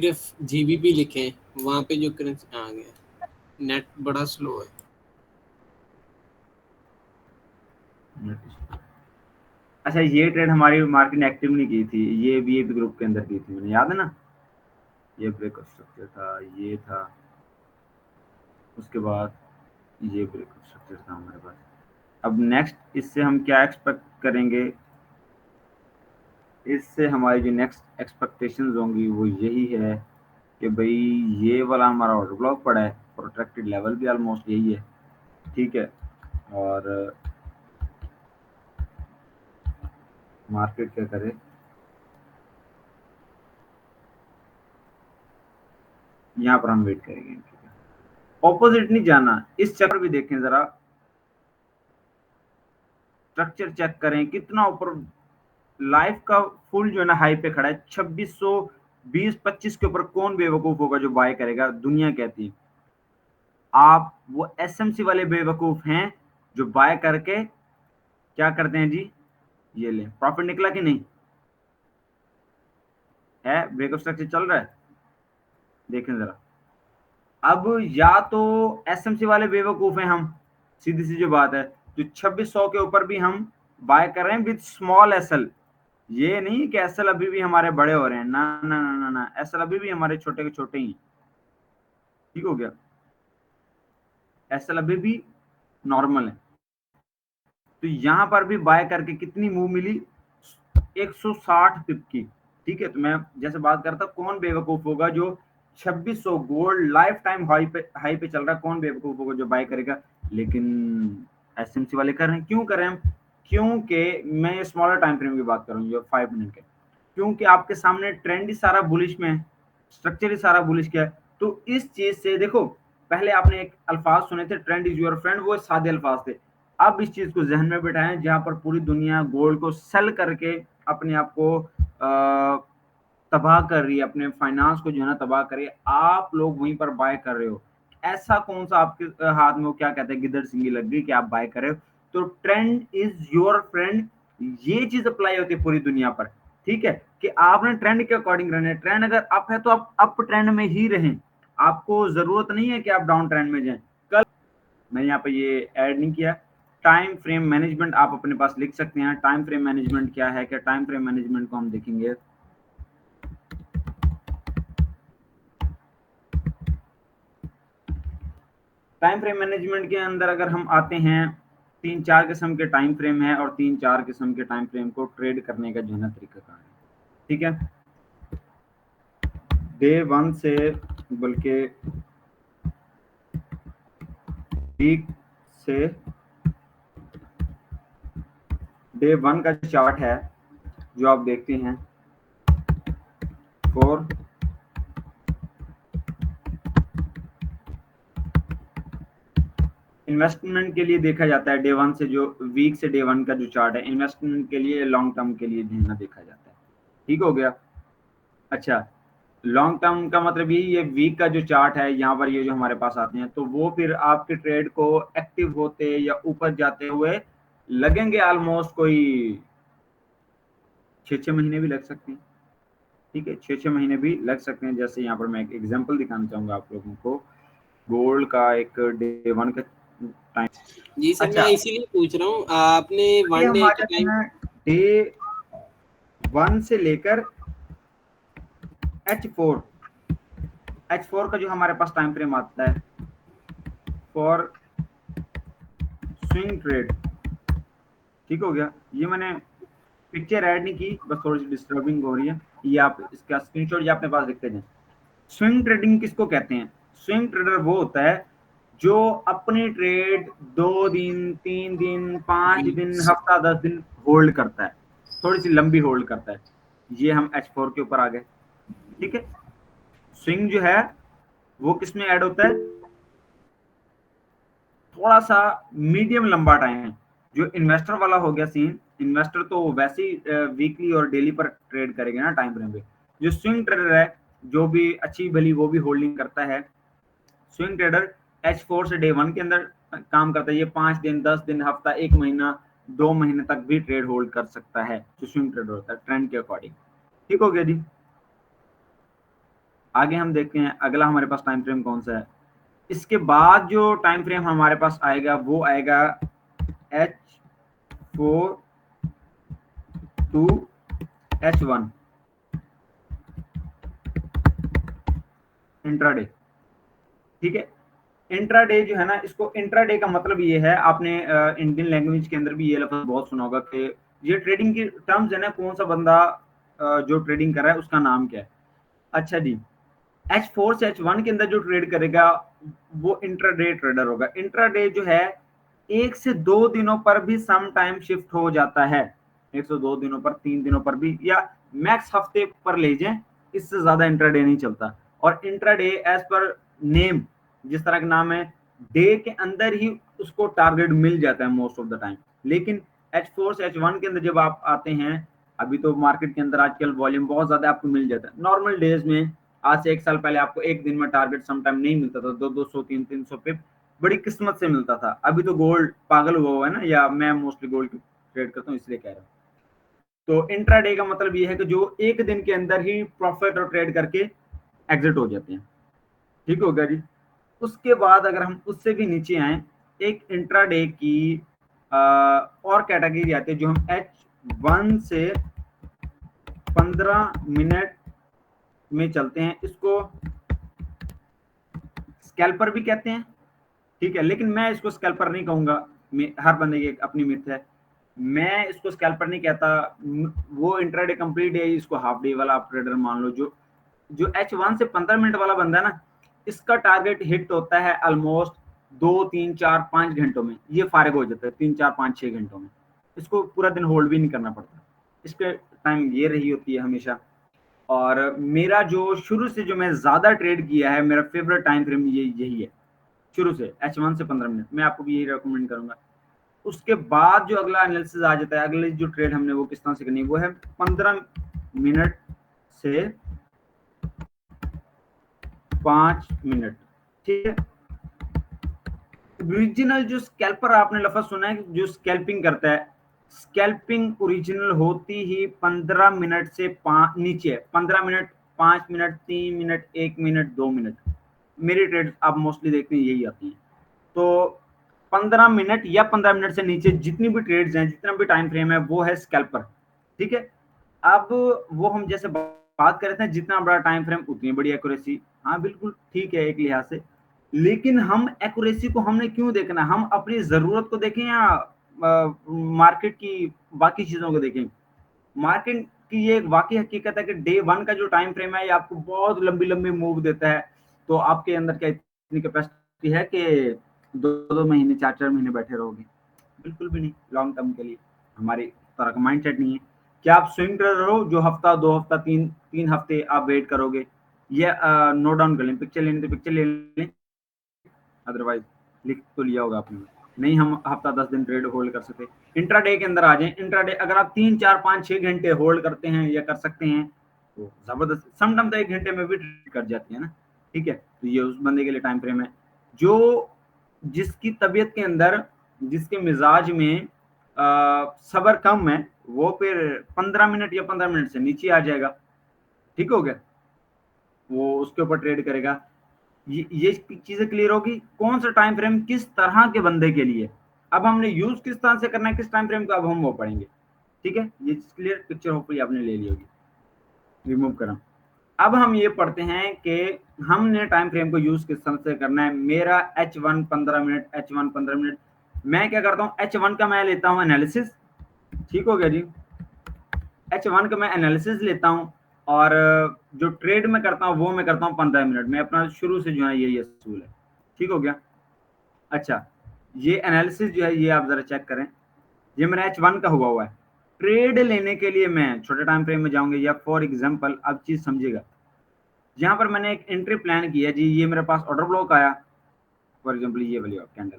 सिर्फ जीबीपी लिखें, वहाँ पे जो करेंसी आ गया, नेट बड़ा स्लो है। अच्छा, ये ट्रेड हमारी मार्केट ने एक्टिव नहीं की थी, ये वीआईपी ग्रुप के अंदर की थी मैंने, याद है ना? ये ब्रेकआउट स्ट्रक्चर था, ये था, उसके बाद ये ब्रेकआउट स्ट्रक्चर था हमारे पास। अब नेक्स्ट इससे हम क्या एक्सपेक्ट करेंगे? इससे हमारी जो नेक्स्ट एक्सपेक्टेशंस होंगी वो यही है कि भाई ये वाला हमारा ऑर्डर ब्लॉक पड़ा है, प्रोटेक्टेड लेवल भी ऑलमोस्ट यही है, ठीक है। और मार्केट क्या करे, यहाँ पर हम वेट करेंगे, ठीक है। ऑपोजिट नहीं जाना, इस चक्कर भी देखें जरा, स्ट्रक्चर चेक करें कितना ऊपर लाइफ का फुल जो है ना हाई पे खड़ा है। 2620-25 के ऊपर कौन बेवकूफ होगा जो बाय करेगा, दुनिया कहती है। आप वो एसएमसी वाले बेवकूफ हैं जो बाय करके क्या करते हैं जी, ये ले प्रॉफिट निकला कि नहीं है, ब्रेकअप स्ट्रक्चर चल रहा है, देखें जरा। अब या तो एसएमसी वाले बेवकूफ हैं हम, सीधी सी जो बात है, जो 2600 के ऊपर भी हम बाय कर रहे हैं विद स्मॉल एसएल। ये नहीं कि एसएल अभी भी हमारे बड़े हो रहे हैं, ना ना ना ना ना, एसएल अभी भी हमारे छोटे के छोटे ही, ठीक हो गया। एसएल अभी भी नॉर्मल है। तो यहां पर भी बाय करके कितनी मूव मिली, 160 पिप की, ठीक है। तो मैं जैसे बात करता, कौन बेवकूफ होगा जो 2600 गोल्ड लाइफ टाइम हाई पे चल रहा है, कौन बेवकूफ होगा जो बाय करेगा? लेकिन एसएमसी वाले कर रहे हैं, क्यों कर रहे हैं हम? क्योंकि मैं स्मॉलर टाइम फ्रेम की बात करूँ, जो 5 मिनट के, क्योंकि आपके सामने ट्रेंड ही सारा बुलिश में है, स्ट्रक्चर ही सारा बुलिश का है। तो इस चीज से देखो, पहले आपने एक अल्फाज सुने थे, ट्रेंड इज योर फ्रेंड, वो सादे अल्फाज थे। अब इस चीज को जहन में बिठाएं, जहां पर पूरी दुनिया गोल्ड को सेल करके अपने आप को तबाह कर रही है, अपने फाइनेंस को जो है ना तबाह कर रही है, आप लोग वहीं पर बाय कर रहे हो। ऐसा कौन सा आपके हाथ में वो क्या कहते हैं, गिदड़ सिंगी लग गई कि आप बाय कर रहे हो? तो ट्रेंड इज योर फ्रेंड, ये चीज अप्लाई होती है पूरी दुनिया पर, ठीक है। कि आपने ट्रेंड के अकॉर्डिंग रहना है, ट्रेंड अगर अप है तो आप अप ट्रेंड में ही रहें, आपको जरूरत नहीं है कि आप डाउन ट्रेंड में जाएं। कल मैंने यहाँ पे ये ऐड नहीं किया, टाइम फ्रेम मैनेजमेंट आप अपने पास लिख सकते हैं। टाइम फ्रेम मैनेजमेंट क्या है, क्या टाइम फ्रेम मैनेजमेंट को हम देखेंगे। टाइम फ्रेम मैनेजमेंट के अंदर अगर हम आते हैं, 3-4 किस्म के टाइम फ्रेम है, और 3-4 किस्म के टाइम फ्रेम को ट्रेड करने का जो है ना तरीका है, ठीक है। डे 1 से, बल्कि वीक से, डे 1 का चार्ट है जो आप देखते हैं, फॉर इन्वेस्टमेंट के लिए देखा जाता है। डे 1 से, जो वीक से डे 1 का जो चार्ट है, इन्वेस्टमेंट के लिए, लॉन्ग टर्म के लिए देखना देखा जाता है, ठीक हो गया। अच्छा, लॉन्ग टर्म का मतलब ये वीक का जो चार्ट है, यहाँ पर ये जो हमारे पास आते हैं, तो वो फिर आपके ट्रेड को एक्टिव होते या ऊपर जाते हुए लगेंगे ऑलमोस्ट कोई 6-6 महीने भी लग सकते हैं, ठीक है। 6-6 महीने भी लग सकते हैं। जैसे यहाँ पर मैं एक एग्जांपल दिखाना चाहूंगा आप लोगों को, गोल्ड का एक डे 1 का टाइम। जी सर, अच्छा, मैं इसीलिए पूछ रहा हूँ, आपने ये 1 डे हम आ के जाते टाइम। हैं डे 1 से लेकर H4। H4 का जो हमारे पास टाइम फ्रेम आता है फॉर स्विंग ट्रेड, ठीक हो गया। ये मैंने पिक्चर ऐड नहीं की, बस थोड़ी सी डिस्टर्बिंग हो रही है, ये आप इसका स्क्रीनशॉट ये अपने पास लिखते जाएं। स्विंग ट्रेडिंग किसको कहते हैं? स्विंग ट्रेडर वो होता है जो अपनी ट्रेड 2 दिन, 3 दिन, 5 दिन, हफ्ता, 10 दिन होल्ड करता है, थोड़ी सी लंबी होल्ड करता है। ये हम H4 के ऊपर आ गए, ठीक है। स्विंग जो है वो किस में ऐड होता है? थोड़ा सा मीडियम लंबा टाइम, जो इन्वेस्टर वाला हो गया सीन। इन्वेस्टर तो वैसे ही वीकली और डेली पर ट्रेड करेगा ना टाइम फ्रेम पे। जो स्विंग ट्रेडर है, जो भी अच्छी भली वो भी होल्डिंग करता है, स्विंग ट्रेडर H4 से डे 1 के अंदर काम करता है। ये 5 दिन, 10 दिन, हफ्ता, 1 महीना, 2 महीने तक भी ट्रेड होल्ड कर सकता है, जो स्विंग ट्रेडर होता है ट्रेंड के अकॉर्डिंग, ठीक हो गया जी। आगे हम देखते हैं अगला हमारे पास टाइम फ्रेम कौन सा है। इसके बाद जो टाइम फ्रेम हमारे पास आएगा वो आएगा H4 to H1 इंट्राडे। ठीक है, इंट्राडे जो है ना, इसको इंट्राडे का मतलब ये है, आपने इंडियन लैंग्वेज के अंदर भी ये लफ्ज बहुत सुना होगा कि ये ट्रेडिंग की टर्म्स है ना, कौन सा बंदा जो ट्रेडिंग कर रहा है उसका नाम क्या है। अच्छा जी, H4 से H1 के अंदर जो ट्रेड करेगा वो इंट्राडे ट्रेडर होगा। इंट्राडे जो है 1 से 2 दिनों पर भी सम टाइम शिफ्ट हो जाता है, 1 से 2 दिनों पर, 3 दिनों पर भी, या मैक्स हफ्ते पर ले जाएं, इससे ज्यादा इंट्राडे नहीं चलता। और इंट्राडे एज पर नेम, जिस तरह का नाम है, डे के अंदर ही उसको टारगेट मिल जाता है मोस्ट ऑफ द टाइम। लेकिन H4 से H1 के अंदर जब आप आते हैं, अभी तो मार्केट के अंदर आजकल वॉल्यूम बहुत ज्यादा आपको मिल जाता है। नॉर्मल डेज में आज से 1 साल पहले आपको एक दिन में टारगेट सम टाइम नहीं मिलता था, 200 300 पे बड़ी किस्मत से मिलता था। अभी तो गोल्ड पागल हुआ है ना, या मैं मोस्टली गोल्ड ट्रेड करता हूँ इसलिए कह रहा हूँ। तो इंट्राडे का मतलब ये है कि जो एक दिन के अंदर ही प्रॉफिट और ट्रेड करके एग्जिट हो जाते हैं। ठीक हो गया जी। उसके बाद अगर हम उससे भी नीचे आए, एक इंट्राडे की और कैटेगरी आती है जो हम H1 से 15 मिनट में चलते हैं, इसको स्कैल्पर भी कहते हैं। ठीक है, लेकिन मैं इसको स्कैल्पर नहीं कहूंगा, हर बंदे की अपनी मिथ है। मैं इसको स्कैल्पर नहीं कहता, वो इंट्राडे कंप्लीट है, इसको हाफ डे वाला आप ट्रेडर मान लो। जो जो H1 से 15 मिनट वाला बंदा है ना, इसका टारगेट हिट होता है ऑलमोस्ट 2 3 4 5 घंटों में, ये फारिग हो जाता है 3 4 5 6 घंटों में। इसको पूरा दिन होल्ड भी नहीं करना पड़ता, इसके टाइम ये रही होती है हमेशा। और मेरा जो शुरू से जो मैं ज्यादा ट्रेड किया है, मेरा फेवरेट टाइम फ्रेम ये यही है शुरू से, H1 से 15 मिनट। मैं आपको भी यही रिकमेंड करूंगा। उसके बाद जो अगला एनालिसिस आ जाता है, अगले जो ट्रेड हमने वो किस तरह से करनी है, वो है 15 मिनट से 5 मिनट। ठीक है, ओरिजिनल जो स्कैल्पर आपने लफ्ज सुना है, जो स्कैल्पिंग करता है, स्कैल्पिंग ओरिजिनल होती ही 15 मिनट से नीचे है। 15 minute, 5 minute, 3 minute, 1 minute, 2 minute, मेरी ट्रेड आप मोस्टली देखते हैं यही आती है। तो 15 मिनट या 15 मिनट से नीचे जितनी भी ट्रेड्स हैं, जितना भी टाइम फ्रेम है, वो है स्कैल्पर। ठीक है, अब वो हम जैसे बात कर रहे थे, जितना बड़ा टाइम फ्रेम उतनी बड़ी एक्यूरेसी। हाँ बिल्कुल ठीक है एक लिहाज से, लेकिन हम एक्यूरेसी को हमने क्यों देखना, हम अपनी जरूरत को देखें या मार्केट की बाकी चीजों को देखें। मार्केट की ये एक वाकई हकीकत है कि डे 1 का जो टाइम फ्रेम है, ये आपको बहुत लंबी लंबी मूव देता है। तो आपके अंदर क्या इतनी कैपेसिटी है कि 2 2 महीने 4 4 महीने बैठे रहोगे? बिल्कुल भी नहीं। लॉन्ग टर्म के लिए हमारी तरह का माइंड सेट नहीं है। क्या आप स्विंग ट्रेडर हो जो हफ्ता 2 हफ्ता 3 3 हफ्ते आप वेट करोगे? ये नोट डाउन कर लें, पिक्चर लेनी तो पिक्चर ले लें, अदरवाइज लिख तो लिया होगा आपने। नहीं हम हफ्ता 10 दिन ट्रेड होल्ड कर सकते। इंट्राडे के अंदर आ जाए, इंट्राडे अगर आप 3 4 5 6 घंटे होल्ड करते हैं या कर सकते हैं तो जबरदस्त। समटाइम तो 1 घंटे में भी ट्रेड कर जाती है ना। ठीक है, तो ये उस बंदे के लिए टाइम फ्रेम है जो जिसकी तबीयत के अंदर, जिसके मिजाज में सबर कम है, वो फिर 15 मिनट या 15 मिनट से नीचे आ जाएगा। ठीक हो गया, वो उसके ऊपर ट्रेड करेगा। ये चीजें क्लियर होगी कौन सा टाइम फ्रेम किस तरह के बंदे के लिए। अब हमने यूज किस तरह से करना है किस टाइम फ्रेम को, अब हम वो पढ़ेंगे। ठीक है, ये क्लियर पिक्चर होपफुली आपने ले ली होगी। रिमूव करा। अब हम ये पढ़ते हैं कि हमने टाइम फ्रेम को यूज किस तरह से करना है। मेरा H1 15 मिनट, H1 15 मिनट, मैं क्या करता हूँ, H1 का मैं लेता हूँ एनालिसिस। ठीक हो गया जी, H1 का मैं एनालिसिस लेता हूँ, और जो ट्रेड में करता हूँ वो मैं करता हूँ 15 मिनट में। अपना शुरू से जो है यही असूल है। ठीक हो गया। अच्छा, ये एनालिसिस जो है ये आप जरा चेक करें, ये मेरा H1 का हुआ है। ट्रेड लेने के लिए मैं छोटे टाइम फ्रेम में जाऊंगे, या फॉर एग्जांपल अब चीज समझिएगा, यहाँ पर मैंने एक एंट्री प्लान किया जी, ये मेरे पास ऑर्डर ब्लॉक आया, फॉर एग्जांपल ये वाली कैंडल।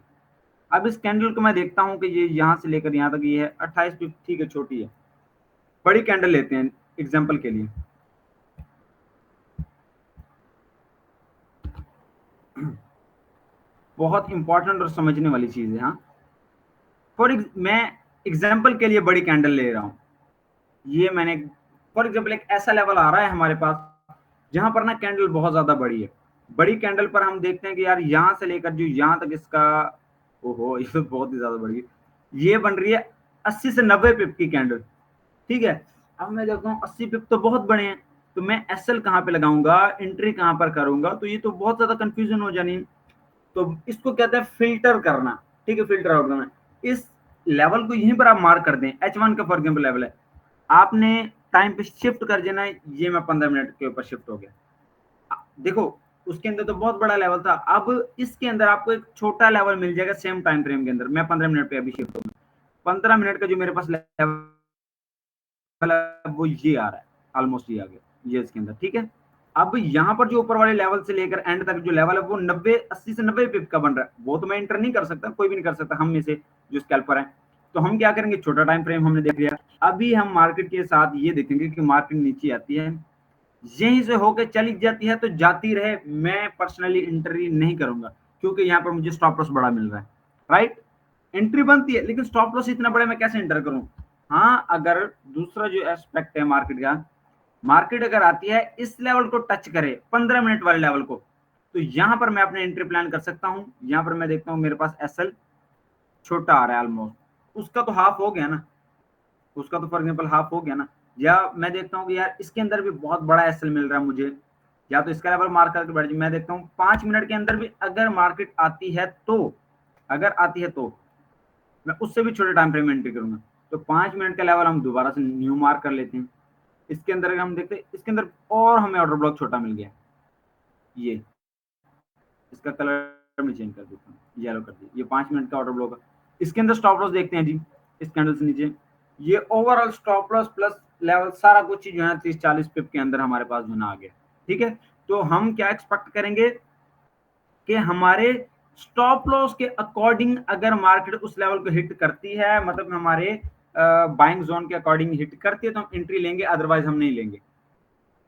अब इस कैंडल को मैं देखता हूँ कि ये यहाँ से लेकर यहाँ तक ये है 28 पिप, ठीक है छोटी है। बड़ी कैंडल लेते हैं एग्जाम्पल के लिए, बहुत इंपॉर्टेंट और समझने वाली चीज है। हाँ, मैं एग्जाम्पल के लिए बड़ी कैंडल ले रहा हूँ। ये मैंने फॉर एग्जाम्पल एक ऐसा लेवल आ रहा है हमारे पास, जहां पर ना कैंडल बहुत ज्यादा बड़ी है, बड़ी कैंडल पर हम देखते हैं कि यार यहां से लेकर जो यहां तक इसका, ओहो ये तो बहुत ही ज्यादा बड़ी है, ये बन रही है 80 से 90 पिप की कैंडल, ठीक है। अब मैं देखता हूँ 80 पिप तो बहुत बड़े हैं, तो मैं एसएल कहाँ पे लगाऊंगा, एंट्री कहाँ पर करूंगा, तो ये तो बहुत ज्यादा कंफ्यूजन हो जानी। तो इसको कहते हैं फिल्टर करना, ठीक है, फिल्टर आउट करना। इस लेवल को यहीं पर आप मार्क कर दें, H1 का फॉर एग्जाम्पल लेवल है, आपने टाइम पे शिफ्ट कर देना, ये मैं 15 मिनट के ऊपर शिफ्ट हो गया। देखो उसके अंदर तो बहुत बड़ा लेवल था, अब इसके अंदर आपको एक छोटा लेवल मिल जाएगा सेम टाइम फ्रेम के अंदर। मैं 15 मिनट पे अभी शिफ्ट होगा, 15 मिनट का जो मेरे पास लेवल है वो ये आ रहा है, ऑलमोस्ट ये आ गया ये इसके अंदर, ठीक है। अब यहाँ पर जो ऊपर वाले लेवल से लेकर एंड तक जो लेवल है वो 80 से 90 पिप का बन रहा है। वो तो मैं इंटर नहीं कर सकता, कोई भी नहीं कर सकता हम में से जो स्कैल्पर है। तो हम क्या करेंगे, छोटा टाइम फ्रेम हमने देख लिया, अभी हम मार्केट के साथ ये देखेंगे कि मार्केट नीचे आती है, यहीं से होकर चली जाती है तो जाती रहे, मैं पर्सनली एंट्री नहीं करूंगा, क्योंकि यहाँ पर मुझे स्टॉप लॉस बड़ा मिल रहा है, राइट। एंट्री बनती है लेकिन स्टॉप लॉस इतना बड़ा, मैं कैसे एंटर करूं। हाँ, अगर दूसरा जो एस्पेक्ट है मार्केट का, मार्केट अगर आती है इस लेवल को टच करे 15 मिनट वाले लेवल को, तो यहां पर मैं अपने एंट्री प्लान कर सकता हूं। यहां पर मैं देखता हूं मेरे पास एसएल छोटा आ रहा है ऑलमोस्ट, उसका तो हाफ हो गया ना, उसका तो फॉर एग्जांपल हाफ हो गया ना। या मैं देखता हूँ कि यार इसके अंदर भी बहुत बड़ा एसएल मिल रहा है मुझे, या तो इसका लेवल मार्क करके बैठ जाए। मैं देखता हूँ 5 मिनट के अंदर भी अगर मार्केट आती है तो, अगर आती है तो मैं उससे भी छोटे टाइम फ्रेम में एंट्री करूंगा। तो 5 मिनट का लेवल हम दोबारा से न्यू मार्क कर लेते हैं। इसके अंदर अगर हम देखते हैं, इसके अंदर और हमें ऑर्डर ब्लॉक छोटा मिल गया, ये इसका कलर मैं चेंज कर देता हूँ, येलो कर दिया, ये 5 मिनट का ऑर्डर ब्लॉक है। इसके अंदर स्टॉप लॉस देखते हैं जी, इस कैंडल से नीचे ये overall stop loss plus level सारा कुछ जो है 30-40 पिप के अंदर हमारे पास जो ना आ गया, ठीक है। तो हम क्या एक्सपेक्ट करेंगे कि हमारे स्टॉप लॉस के अकॉर्डिंग अगर मार्केट उस लेवल को हिट करती है, मतलब हमारे बाइंग जोन के अकॉर्डिंग हिट करती है तो हम एंट्री लेंगे, अदरवाइज हम नहीं लेंगे।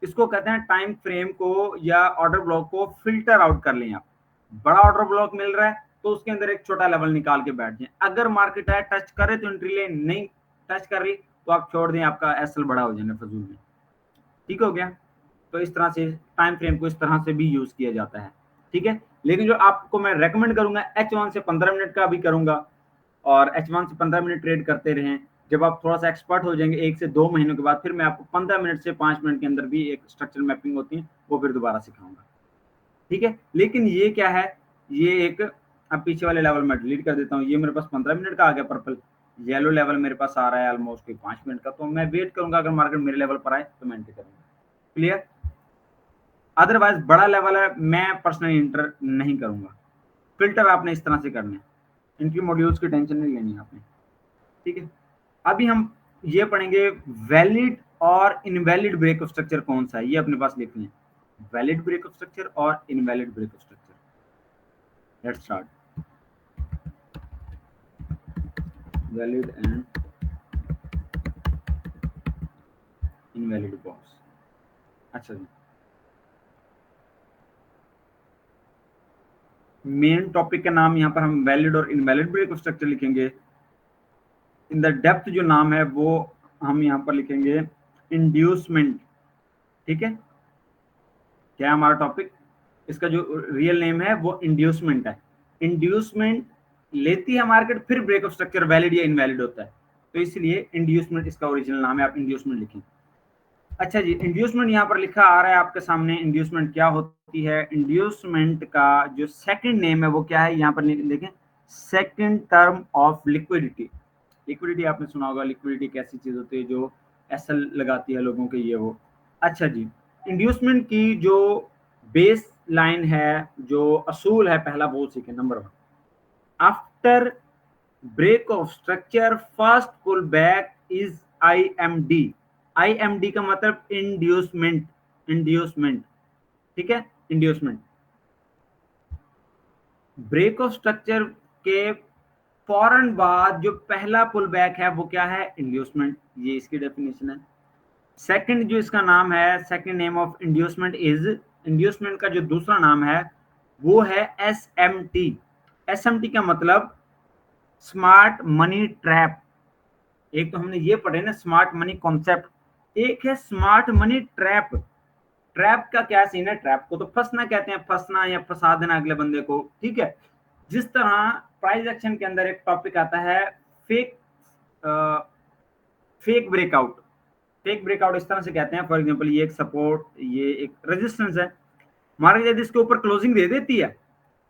इसको कहते हैं टाइम फ्रेम को या ऑर्डर ब्लॉक को फिल्टर आउट कर लें आप। बड़ा ऑर्डर ब्लॉक मिल रहा है तो उसके अंदर एक छोटा लेवल निकाल के बैठ जाए, अगर मार्केट है टच करे तो एंट्री ले, नहीं टच कर रही तो आप छोड़ दें, आपका एसएल बड़ा हो जाना फजूल में, ठीक हो गया। तो इस तरह से टाइम फ्रेम को इस तरह से भी यूज किया जाता है, ठीक है। लेकिन जो आपको मैं रेकमेंड करूंगा, H1 से 15 मिनट का भी करूंगा, और H1 से 15 मिनट ट्रेड करते रहें। जब आप थोड़ा सा एक्सपर्ट हो जाएंगे 1 से 2 महीनों के बाद, फिर मैं आपको 15 मिनट से 5 मिनट के अंदर भी एक स्ट्रक्चर मैपिंग होती है वो फिर दोबारा सिखाऊंगा, ठीक है। लेकिन ये क्या है, ये एक, अब पीछे वाले लेवल में डिलीट कर देता हूँ, ये मेरे पास 15 मिनट का आ गया पर्पल, येलो लेवल मेरे पास आ रहा है ऑलमोस्ट 5 मिनट का, तो मैं वेट करूंगा, अगर मार्केट मेरे लेवल पर आए तो मैं एंट्री करूंगा, क्लियर। अदरवाइज बड़ा लेवल है मैं पर्सनली इंटर नहीं करूंगा। फिल्टर आपने इस तरह से करना है, इनकी मॉड्यूल्स की टेंशन नहीं लेनी आपने, ठीक है। अभी हम ये पढ़ेंगे वैलिड और इनवैलिड ब्रेक ऑफ स्ट्रक्चर कौन सा है, ये अपने पास लिखनी है, वैलिड ब्रेक ऑफ स्ट्रक्चर और invalid break of structure. Let's start, valid and invalid box. अच्छा जी, मेन टॉपिक का नाम यहाँ पर हम वैलिड और इनवैलिड ब्रेक ऑफ स्ट्रक्चर लिखेंगे। इन द डेप्थ जो नाम है वो हम यहाँ पर लिखेंगे इंड्यूसमेंट, ठीक है। क्या है हमारा टॉपिक, इसका जो रियल नेम है वो इंड्यूसमेंट है। इंड्यूसमेंट लेती है मार्केट, फिर ब्रेक ऑफ स्ट्रक्चर वैलिड या इनवैलिड होता है, तो इसलिए इंड्यूसमेंट इसका ओरिजिनल नाम है, आप इंड्यूसमेंट लिखें। अच्छा जी, इंड्यूसमेंट यहाँ पर लिखा आ रहा है आपके सामने, इंड्यूसमेंट क्या होती है। इंड्यूसमेंट का जो सेकंड नेम है वो क्या है, यहाँ पर देखें, second term of liquidity. Liquidity आपने सुना होगा, लिक्विडिटी कैसी चीज होती है जो एसएल लगाती है लोगों के, ये वो। अच्छा जी, इंड्यूसमेंट की जो बेस लाइन है, जो असूल है, पहला वो सीखे, number 1, after break of structure first pull back is IMD। IMD का मतलब इंड्यूसमेंट, इंड्यूसमेंट, ठीक है, इंड्यूसमेंट। ब्रेक ऑफ स्ट्रक्चर के फौरन बाद जो पहला पुल बैक है वो क्या है, इंड्यूसमेंट, ये इसकी डेफिनेशन है। सेकंड जो इसका नाम है, second name of inducement is, inducement का जो दूसरा नाम है वो है SMT। SMT का मतलब स्मार्ट मनी ट्रैप। एक तो हमने ये पढ़े ना स्मार्ट मनी कॉन्सेप्ट, एक है स्मार्ट मनी ट्रैप। ट्रैप का क्या सीन है, ट्रैप को तो फंसना कहते हैं, फंसना या फंसा देना अगले बंदे को, ठीक है। जिस तरह प्राइस एक्शन के अंदर एक टॉपिक आता है fake fake breakout. Fake breakout इस तरह से कहते हैं, फॉर एग्जांपल ये एक सपोर्ट, ये एक रेजिस्टेंस है, मार्केट यदि इसके ऊपर क्लोजिंग दे देती है,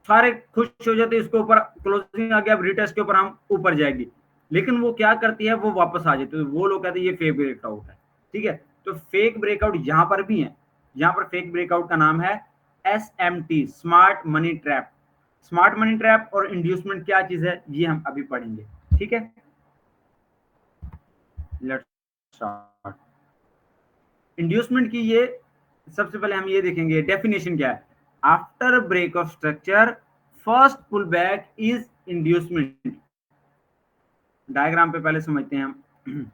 सारे खुश हो जाते हैं, इसके ऊपर क्लोजिंग आ गया, अब रिटेस्ट के ऊपर हम ऊपर जाएगी, लेकिन वो क्या करती है, वो वापस आ जाती है, वो लोग कहते हैं ये फेक ब्रेकआउट है, ठीक है। तो फेक ब्रेकआउट यहां पर भी है, यहां पर फेक ब्रेकआउट का नाम है SMT, smart money trap. Smart money trap और इंड्यूसमेंट क्या चीज है, ये हम अभी पढ़ेंगे, ठीक है। Let's start. इंड्यूसमेंट की ये सबसे पहले हम ये देखेंगे डेफिनेशन क्या है। After break of structure first pull back is inducement. Diagram पे पहले समझते हैं हम।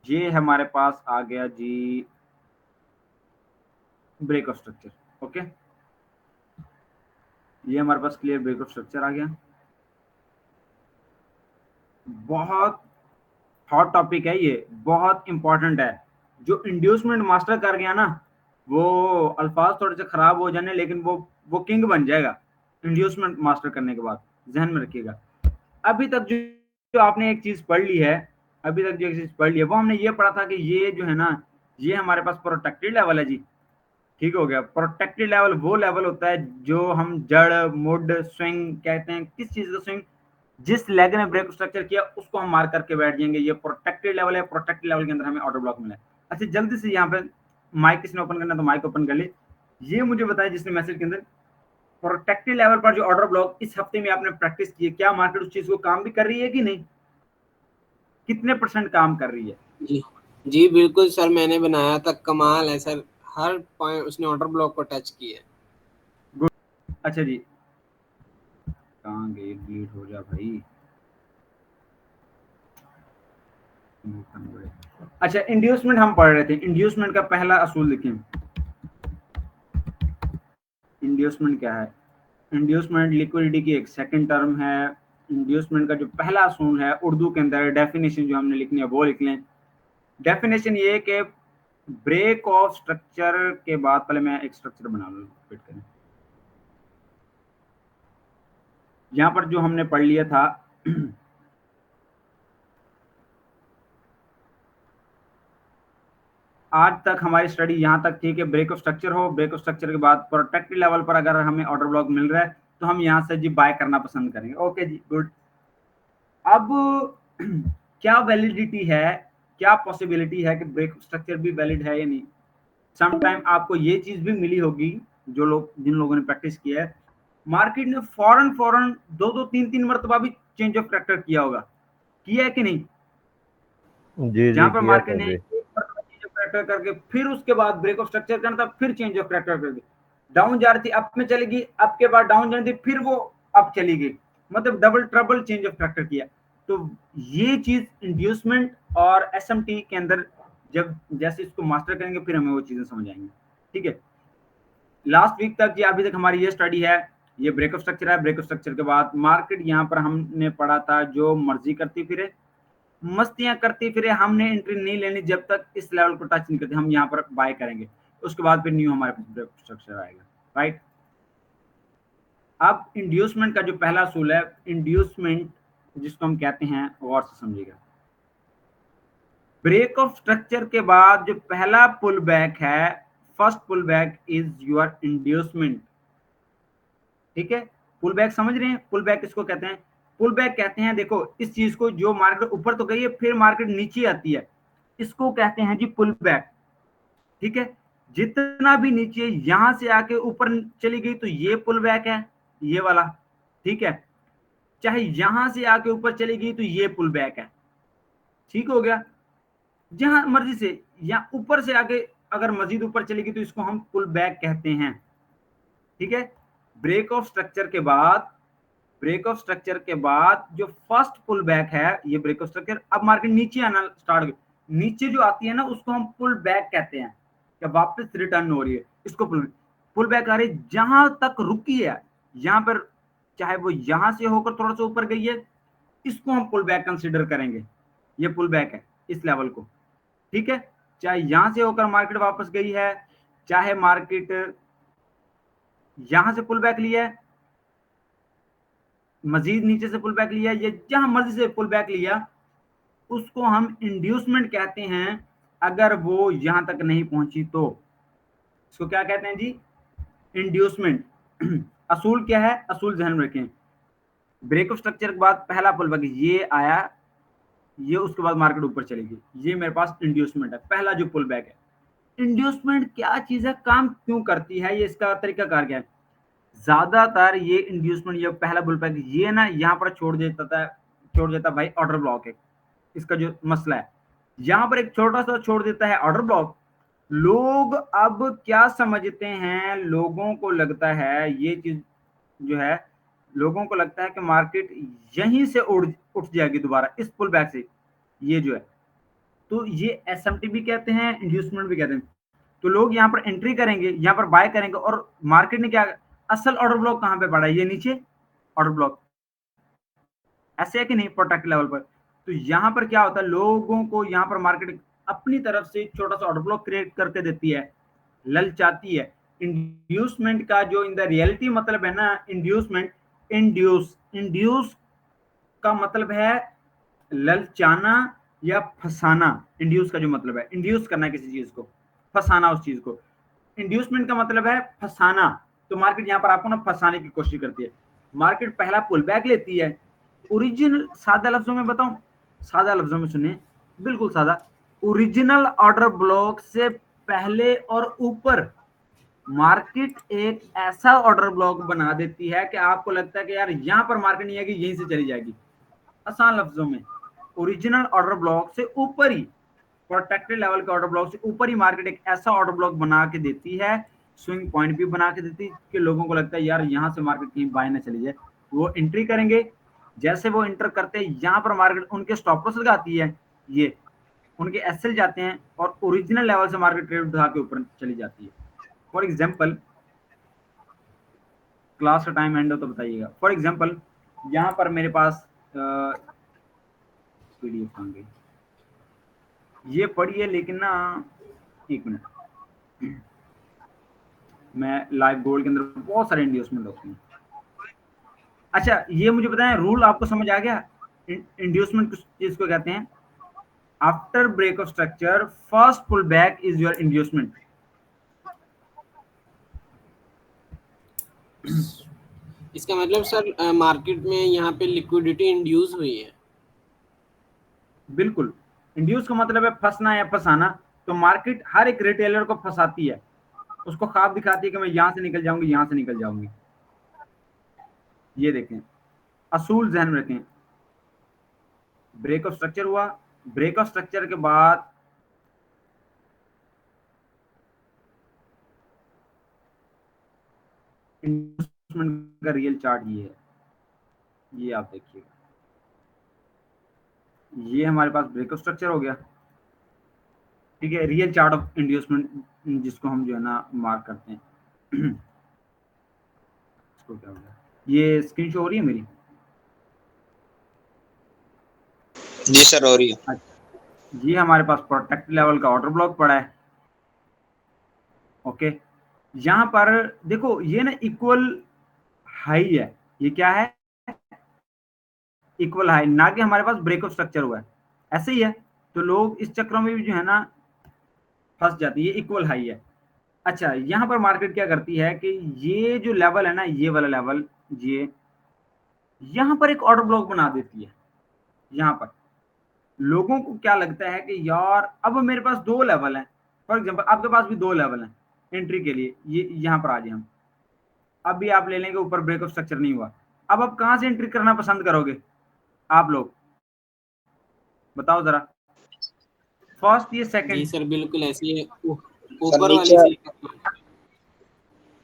ये हमारे पास आ गया जी ब्रेक ऑफ स्ट्रक्चर, ओके। ये हमारे पास क्लियर ब्रेक ऑफ स्ट्रक्चर आ गया। बहुत हॉट टॉपिक है ये, बहुत इंपॉर्टेंट है। जो इंड्यूसमेंट मास्टर कर गया ना, वो अल्फाज थोड़े से खराब हो जाने, लेकिन वो किंग बन जाएगा इंड्यूसमेंट मास्टर करने के बाद, ध्यान में रखिएगा। अभी तक जो आपने एक चीज पढ़ ली है, अभी तक जो एक चीज पढ़ ली है, वो हमने ये पढ़ा था कि ये जो है ना, ये हमारे पास प्रोटेक्टेड लेवल है जी, ठीक हो गया। प्रोटेक्टेड लेवल वो लेवल होता है जो हम जड़ मुड स्विंग कहते हैं, किस चीज का स्विंग, जिस लेग ने ब्रेक स्ट्रक्चर किया उसको हम मार्क करके बैठ जाएंगे, ये प्रोटेक्टेड लेवल है। प्रोटेक्टेड लेवल के अंदर हमें ऑर्डर ब्लॉक मिला है। अच्छा जल्दी से यहाँ पे माइक किसने ओपन करना, तो माइक ओपन कर ले। ये मुझे बताया जिसने मैसेज के अंदर, प्रोटेक्टेड लेवल पर जो ऑर्डर ब्लॉक इस हफ्ते में आपने प्रैक्टिस की है, क्या मार्केट उस चीज को काम भी कर रही है कि नहीं, कितने % काम कर रही है? जी जी बिल्कुल सर, मैंने बनाया था, कमाल है सर, हर पॉइंट उसने ऑर्डर ब्लॉक को टच किया। गुड। अच्छा जी, कहाँ गई, डिलीट हो जा भाई। अच्छा इंड्यूसमेंट हम पढ़ रहे थे, इंड्यूसमेंट का पहला असूल लिखें। इंड्यूसमेंट क्या है? इंड्यूसमेंट लिक्विडिटी की एक सेकंड टर्म है। इंड्यूसमेंट का जो पहला असूल है उर्दू के अंदर, डेफिनेशन जो हमने लिखनी है वो लिख लें। डेफिनेशन ये कि ब्रेक ऑफ स्ट्रक्चर के बाद, पहले मैं एक स्ट्रक्चर बना लूं, फिट करें। यहां पर जो हमने पढ़ लिया था आज तक हमारी स्टडी यहां तक थी कि ब्रेक ऑफ स्ट्रक्चर हो, ब्रेक ऑफ स्ट्रक्चर के बाद प्रोटेक्टेड लेवल पर अगर हमें ऑर्डर ब्लॉक मिल रहा है तो हम यहां से जी बाय करना पसंद करेंगे। ओके जी, गुड। अब क्या वैलिडिटी है, क्या पॉसिबिलिटी है कि ब्रेक ऑफ स्ट्रक्चर भी वैलिड है या नहीं। समटाइम आपको ये चीज भी मिली होगी, जो लोग, जिन लोगों ने प्रैक्टिस किया है, मार्केट ने फौरन 2-3 मरतबा भी चेंज ऑफ कैरेक्टर किया होगा, किया है कि नहीं? जी जहां जी पर किया मार्केट था ने जी। चेंज ऑफ कैरेक्टर करके फिर उसके बाद ब्रेक ऑफ स्ट्रक्चर करना था, फिर चेंज ऑफ कैरेक्टर करके डाउन जा रही थी, अप में चलेगी, अप के बाद डाउन जानी थी, फिर वो अप चली गई, मतलब double trouble change of character किया। तो ये चीज इंड्यूसमेंट और SMT के अंदर जब जैसे इसको मास्टर करेंगे फिर हमें वो चीजें समझ आएंगी, ठीक है। लास्ट वीक तक या अभी तक हमारी ये स्टडी है, ये ब्रेक ऑफ स्ट्रक्चर है। ब्रेक ऑफ स्ट्रक्चर के बाद मार्केट यहाँ पर हमने पढ़ा था जो मर्जी करती फिरे, मस्तियां करती फिरे, हमने एंट्री नहीं लेनी जब तक इस लेवल को टच नहीं करते, हम यहाँ पर बाय करेंगे, उसके बाद फिर न्यू हमारे पास ब्रेक स्ट्रक्चर आएगा, राइट। अब इंड्यूसमेंट का जो पहला असूल है, इंड्यूसमेंट जिसको हम कहते हैं, गौर से समझिएगा। ब्रेक ऑफ स्ट्रक्चर के बाद जो पहला पुल बैक है, first pull back is your inducement, ठीक है। पुल बैक समझ रहे हैं, पुल बैक किसको कहते हैं? पुल बैक कहते हैं, देखो इस चीज को, जो मार्केट ऊपर तो गई है फिर मार्केट नीचे आती है, इसको कहते हैं जी पुल बैक, ठीक है। जितना भी नीचे यहां से आके ऊपर चली गई तो ये पुल बैक है, ये वाला, ठीक है। चाहे यहां से आके ऊपर चली गई तो ये पुल बैक है, ठीक हो गया। जहां मर्जी से या ऊपर से आके अगर मजीद ऊपर चली गई तो इसको हम पुल बैक कहते हैं, ठीक है। ब्रेक ऑफ स्ट्रक्चर के बाद, ब्रेक ऑफ स्ट्रक्चर के बाद जो फर्स्ट पुल बैक है, ये ब्रेक ऑफ स्ट्रक्चर, अब मार्केट नीचे आना स्टार्ट हो गई, नीचे जो आती है ना उसको हम पुल बैक कहते हैं, क्या वापस रिटर्न हो रही है, इसको पुल बैक आ रही है। जहां तक रुकी है यहां पर, चाहे वो यहां से होकर थोड़ा सा ऊपर गई है, इसको हम पुल बैक कंसीडर करेंगे, ये पुल बैक है इस लेवल को, ठीक है। चाहे यहां से होकर मार्केट वापस गई है, चाहे मार्केट यहां से पुल बैक लिया है, मजीद नीचे से पुल बैक लिया, या जहां मर्जी से पुल बैक लिया, उसको हम इंड्यूसमेंट कहते हैं। अगर वो यहां तक नहीं पहुंची तो इसको क्या कहते हैं जी? इंड्यूसमेंट। असूल क्या है? असूल ध्यान में रखें, ब्रेक ऑफ स्ट्रक्चर के बाद पहला पुल बैक ये आया, ये उसके बाद मार्केट ऊपर चलेगी, ये मेरे पास इंड्यूसमेंट है, पहला जो पुल बैक है। इंड्यूसमेंट क्या चीज है, काम क्यों करती है, ये इसका तरीका कार क्या है? ज्यादातर ये इंड्यूसमेंट, ये पहला बुल बैक ये ना यहाँ पर छोड़ देता भाई ऑर्डर ब्लॉक है। इसका जो मसला है, यहाँ पर एक छोटा सा छोड़ देता है ऑर्डर ब्लॉक। लोग अब क्या समझते हैं, लोगों को लगता है ये चीज जो है, लोगों को लगता है कि मार्केट यहीं से उठ जाएगी दोबारा इस पुल बैक से, ये जो है। तो ये एसएमटी भी कहते हैं, इंड्यूसमेंट भी कहते हैं। तो लोग यहाँ पर एंट्री करेंगे, यहाँ पर बाय करेंगे, और मार्केट ने क्या, असल ऑर्डर ब्लॉक कहाँ पे पड़ा है? ये नीचे ऑर्डर ब्लॉक, ऐसे है कि नहीं, प्रोटेक्ट लेवल पर। तो यहाँ पर क्या होता है, लोगों को यहाँ पर मार्केट अपनी तरफ से छोटा सा ऑर्डर ब्लॉक क्रिएट करके देती है, ललचाती है। इंड्यूसमेंट का जो इन द रियलिटी मतलब है ना, इंड्यूसमेंट, इंड्यूस का मतलब है ललचाना या फंसाना। इंड्यूस का जो मतलब है, इंड्यूस करना किसी चीज को, फंसाना उस चीज को। इंड्यूसमेंट का मतलब है फंसाना। तो मार्केट यहाँ पर आपको ना फंसाने की कोशिश करती है। मार्केट पहला पुल बैक लेती है, ओरिजिनल, सादा लफ्जों में बताऊं, सादा लफ्जों में सुनिए, बिल्कुल सादा, ओरिजिनल ऑर्डर ब्लॉक से पहले और ऊपर मार्केट एक ऐसा ऑर्डर ब्लॉक बना देती है कि आपको लगता है कि यार यहां पर मार्केट नहीं आएगी, यहीं से चली जाएगी। आसान लफ्जों में, ओरिजिनल ऑर्डर ब्लॉक से ऊपर ही, प्रोटेक्टेड लेवल के ऑर्डर ब्लॉक से ऊपर ही मार्केट एक ऐसा ऑर्डर ब्लॉक बना के देती है, स्विंग पॉइंट भी बना के देती है कि लोगों को लगता है यार यहां से मार्केट कहीं बाय ना चली जाए। वो एंट्री करेंगे, जैसे वो एंटर करते हैं यहाँ पर मार्केट उनके स्टॉप लॉस लगाती है, ये उनके एसएल जाते हैं और ओरिजिनल लेवल से मार्केट ट्रेड उठा के वीडियो चली जाती है। फॉर एग्जाम्पल, क्लास का टाइम एंड हो तो बताइएगा। फॉर एग्जाम्पल यहाँ पर मेरे पास पीडीएफ कहाँ गई, ये पढ़ी है लेकिन ना, एक मिनट, मैं लाइव गोल्ड के अंदर बहुत सारे इंड्यूसमेंट होते हैं। अच्छा ये मुझे बताएं, रूल आपको समझ आ गया? इंड्यूसमेंट किस चीज को कहते हैं? After break of structure first pull back is your inducement. इसका मतलब सर मार्केट में यहाँ पे लिक्विडिटी इंड्यूस हुई है। बिल्कुल, इंड्यूस का मतलब है फंसना या फंसाना। तो मार्केट हर एक रिटेलर को फंसाती है, उसको ख्वाब दिखाती है कि मैं यहां से निकल जाऊंगी, यहां से निकल जाऊंगी। ये देखें, असूल ध्यान में रखें, ब्रेक ऑफ स्ट्रक्चर हुआ, ब्रेक ऑफ स्ट्रक्चर के बाद इन्वेस्टमेंट का रियल चार्ट ये है, ये आप देखिएगा, ये हमारे पास ब्रेक ऑफ स्ट्रक्चर हो गया, ठीक है। रियल चार्ट ऑफ इंड्यूसमेंट जिसको हम जो है ना मार्क करते हैं। इसको क्या हो गया, ये स्क्रीन शो हो रही है मेरी? जी सर हो रही है। अच्छा, ये हमारे पास प्रोटेक्ट लेवल का ऑर्डर ब्लॉक पड़ा है, ओके। यहां पर देखो ये ना इक्वल हाई है, ये क्या है, इक्वल हाई, ना कि हमारे पास ब्रेक ऑफ स्ट्रक्चर हुआ है, ऐसे ही है। तो लोग इस चक्रों में भी जो है ना फंस जाते हैं, ये इक्वल हाई है। अच्छा यहाँ पर मार्केट क्या करती है कि ये जो लेवल है ना, ये वाला लेवल, ये यहाँ पर एक ऑर्डर ब्लॉक बना देती है। यहाँ पर लोगों को क्या लगता है कि यार अब मेरे पास दो लेवल हैं, फॉर एग्जांपल आपके पास भी दो लेवल हैं एंट्री के लिए, ये यहाँ पर आ जाए हम, अब भी आप ले लेंगे, ऊपर ब्रेक ऑफ स्ट्रक्चर नहीं हुआ, अब आप कहाँ से एंट्री करना पसंद करोगे आप लोग, बताओ जरा, फर्स्ट ये जी सेकंड? सर बिल्कुल ऐसी है, सर ऊपर वाली नीचे से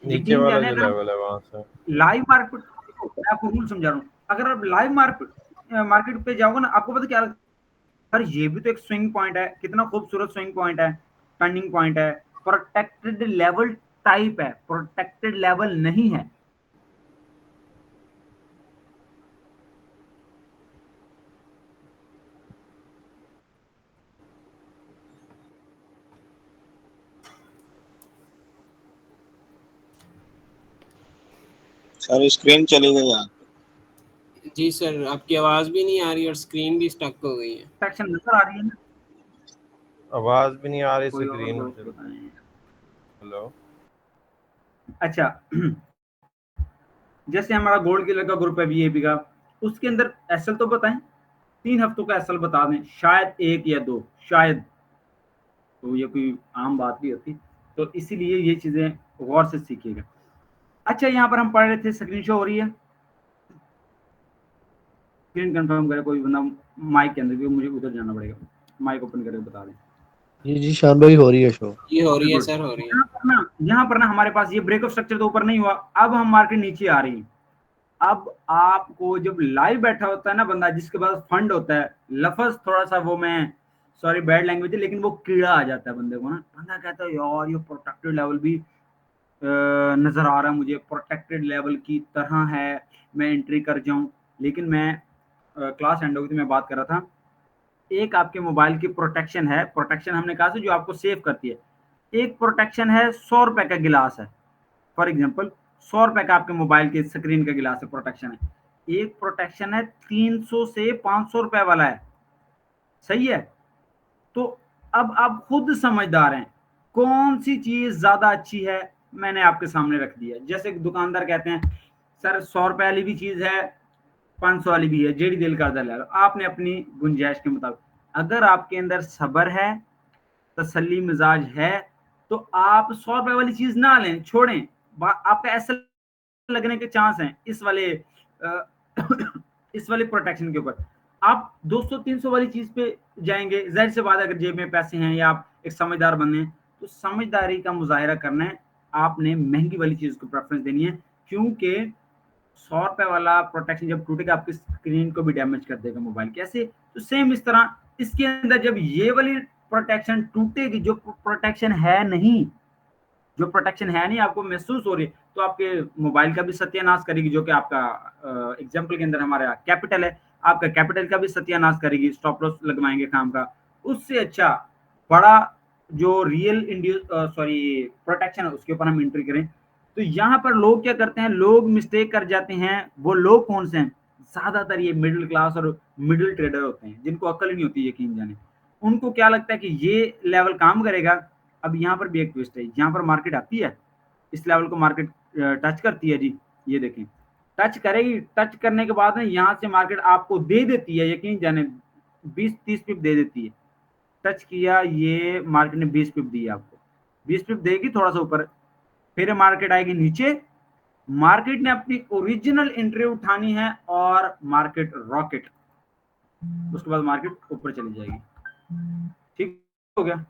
नीचे यकीन वाला जाने जो अगर लेवल है वहां से। लाइव मार्केट, मैं आपको रूल समझा रहा हूँ, अगर आप लाइव मार्केट पे जाओगे ना, आपको पता क्या, अरे ये भी तो एक स्विंग पॉइंट है, कितना खूबसूरत स्विंग पॉइंट है, टर्निंग पॉइंट है, प्रोटेक्टेड लेवल टाइप है, प्रोटेक्टेड लेवल नहीं है। सर स्क्रीन चली गई यार। जी सर, आपकी आवाज भी नहीं आ रही और स्क्रीन भी स्टक हो गई है। सेक्शन नजर आ रही है ना? आवाज भी नहीं आ रही कोई और स्क्रीन दोस्त से। बताएं। हेलो। अच्छा जैसे हमारा गोल्ड किलर का ग्रुप है वीआईपी का, उसके अंदर एसएल तो बताएं, 3 हफ्तों का एसएल बता दें, शायद 1 या 2, शायद, तो ये कोई आम बात भी होती, तो इसीलिए ये चीजें गौर से सीखिएगा। अच्छा यहाँ पर हम पढ़ रहे थे, स्क्रीन शो हो रही है, स्क्रीन कंफर्म करे कोई बंदा माइक के अंदर, क्योंकि मुझे उधर जाना पड़ेगा, माइक ओपन करके बता दें। जी जी शान भाई हो रही है शो। ये हो रही है गुड। सर, हो रही है। यहाँ पर ना हमारे पास ये ब्रेकअप स्ट्रक्चर तो ऊपर नहीं हुआ, अब हम मार्केट नीचे आ रही है। अब आपको जब लाइव बैठा होता है ना बंदा, जिसके पास फंड होता है, लफज थोड़ा सा वो, मैं सॉरी बैड लैंग्वेज है, लेकिन वो कीड़ा आ जाता है बंदे को ना, बंदा कहता है यार ये प्रोटेक्टेड लेवल भी नजर आ रहा है मुझे, प्रोटेक्टेड लेवल की तरह है, मैं एंट्री कर जाऊं। लेकिन मैं क्लास एंड हो गई थी, मैं बात कर रहा था, एक आपके मोबाइल की प्रोटेक्शन है, प्रोटेक्शन हमने कहा था जो आपको सेव करती है, एक प्रोटेक्शन है 100 रुपए का गिलास है, फॉर एग्जाम्पल 100 रुपए का आपके मोबाइल के स्क्रीन का गिलास है, प्रोटेक्शन है। एक प्रोटेक्शन है 300 से 500 रुपए वाला है, सही है। तो अब आप खुद समझदार हैं कौन सी चीज ज्यादा अच्छी है, मैंने आपके सामने रख दिया। जैसे दुकानदार कहते हैं सर 100 रुपए वाली भी चीज है, 500 वाली भी है, जेडी दिल का ले लो, आपने अपनी गुंजाइश के मुताबिक। अगर आपके अंदर सब्र है, तसल्ली मिजाज है, तो आप 100 रुपए वाली चीज ना लें, छोड़ें, आपका ऐसा लगने के चांस हैं इस वाले इस वाले प्रोटेक्शन के ऊपर। आप 200-300 वाली चीज पे जाएंगे, जाहिर सी बात है अगर जेब में पैसे हैं या आप एक समझदार बने, तो समझदारी का मुजाहिरा करना है, आपने महंगी वाली चीज को प्रेफरेंस देनी है, क्योंकि 100 रुपए वाला प्रोटेक्शन जब टूटेगा आपकी स्क्रीन को भी डैमेज कर देगा मोबाइल। कैसे? तो सेम इस तरह इसके अंदर जब ये वाली प्रोटेक्शन टूटेगी, जो प्रोटेक्शन है नहीं, जो प्रोटेक्शन है नहीं आपको महसूस हो रही है, तो आपके मोबाइल का भी सत्यानाश करेगी, जो कि आपका एग्जांपल के अंदर हमारा कैपिटल है, आपका कैपिटल का भी सत्यानाश करेगी, स्टॉप लॉस लगवाएंगे काम का। उससे अच्छा बड़ा जो रियल इंड्यूस प्रोटेक्शन है उसके ऊपर हम एंट्री करें। तो यहाँ पर लोग क्या करते हैं, लोग मिस्टेक कर जाते हैं। वो लोग कौन से हैं? ज्यादातर ये मिडिल क्लास और मिडिल ट्रेडर होते हैं, जिनको अक्ल नहीं होती, यकीन जाने। उनको क्या लगता है कि ये लेवल काम करेगा। अब यहाँ पर भी एक ट्विस्ट है, यहाँ पर मार्केट आती है, इस लेवल को मार्केट टच करती है जी, ये देखें, टच करेगी, टच करने के बाद यहाँ से मार्केट आपको दे देती है, यकीन जाने 20-30 पिप दे देती है। टच किया, ये मार्केट ने 20 पिप दी आपको, 20 पिप देगी थोड़ा सा ऊपर, फिर मार्केट आएगी नीचे, मार्केट ने अपनी ओरिजिनल एंट्री उठानी है और मार्केट रॉकेट, उसके बाद मार्केट ऊपर चली जाएगी। ठीक हो गया?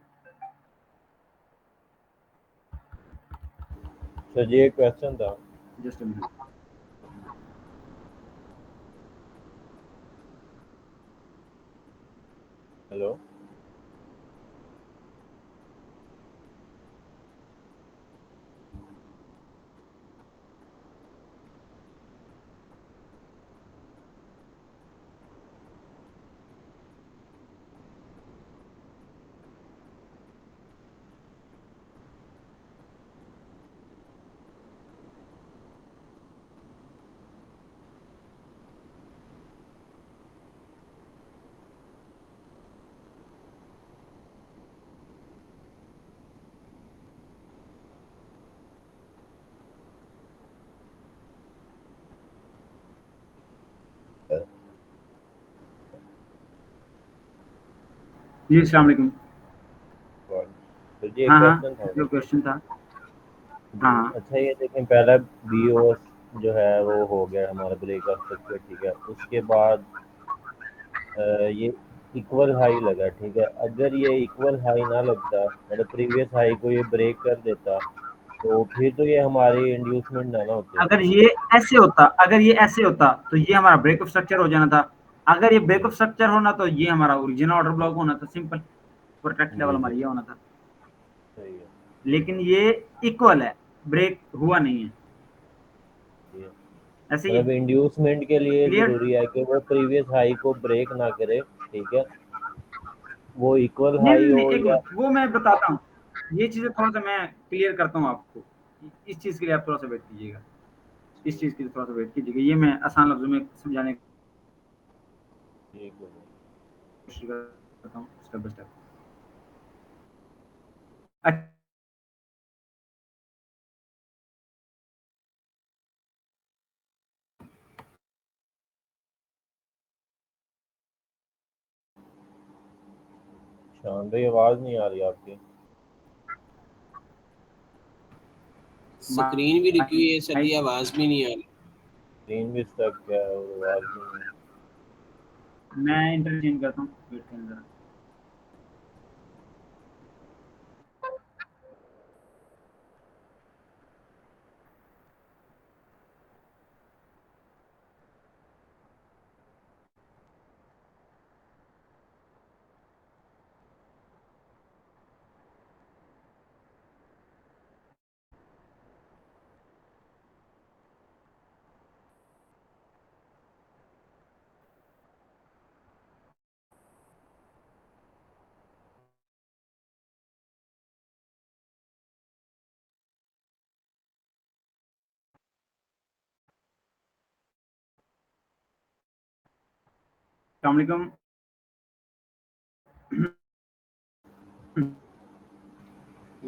सर जी एक क्वेश्चन था। Just a minute. हेलो। जी अस्सलाम वालेकुम। सर जी एक हाँ क्वेश्चन था। जो क्वेश्चन था। जी, हाँ अच्छा ये देखें, पहला बीओ जो है वो हो गया हमारा ब्रेकअप स्ट्रक्चर, ठीक है। उसके बाद ये इक्वल हाई लगा, ठीक है। अगर ये इक्वल हाई ना लगता, मतलब प्रीवियस हाई को ये ब्रेक कर देता, तो फिर तो ये हमारी इंड्यूसमेंट ना होते। अगर ये ऐसे होता, अगर ये ऐसे होता तो ये हमारा ब्रेकअप स्ट्रक्चर हो जाना था। अगर ये ब्रेकअप स्ट्रक्चर होना तो ये हमारा ओरिजिनल ऑर्डर ब्लॉक होना था, सिंपल। प्रोटेक्ट लेवल जी हमारा जी ये होना था, सही है। लेकिन ये इक्वल है, ब्रेक हुआ नहीं है, जी। ऐसे ही है। मतलब इंड्यूसमेंट के लिए क्लियर? जरूरी है कि वो प्रीवियस हाई को ब्रेक ना करे, ठीक है, वो इक्वल नहीं हाई नहीं नहीं, हो एक या। मिनट, वो मैं बताता हूँ, ये चीजें थोड़ा सा मैं क्लियर करता हूँ आपको, इस चीज के लिए आप थोड़ा सा वेट कीजिएगा। इस चीज के लिए थोड़ा सा वेट कीजिएगा, ये मैं आसान लफ्जों में समझाने की ठीक है। कोशिश करता हूँ स्टेप बाय स्टेप। शान भाई आवाज नहीं आ रही आपकी। स्क्रीन भी रुकी हुई है सर जी, आवाज भी नहीं आ रही। स्क्रीन भी स्टक है और आवाज भी नहीं। मैं इंटरनेट चेंज करता हूँ, वेट करें जरा। अस्सलाम वालेकुम।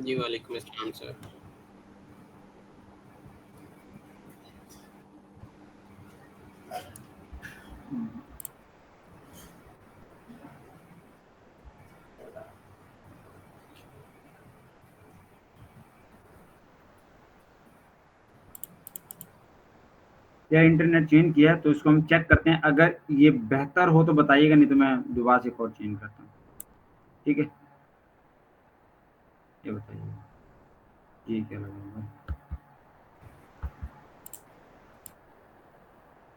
जी वालेकुम अस्सलाम सर। या इंटरनेट चेंज किया है तो इसको हम चेक करते हैं, अगर ये बेहतर हो तो बताइएगा, नहीं तो मैं दोबारा से एक और चेंज करता हूँ, ठीक है। ये बताइए जी क्या लगेगा,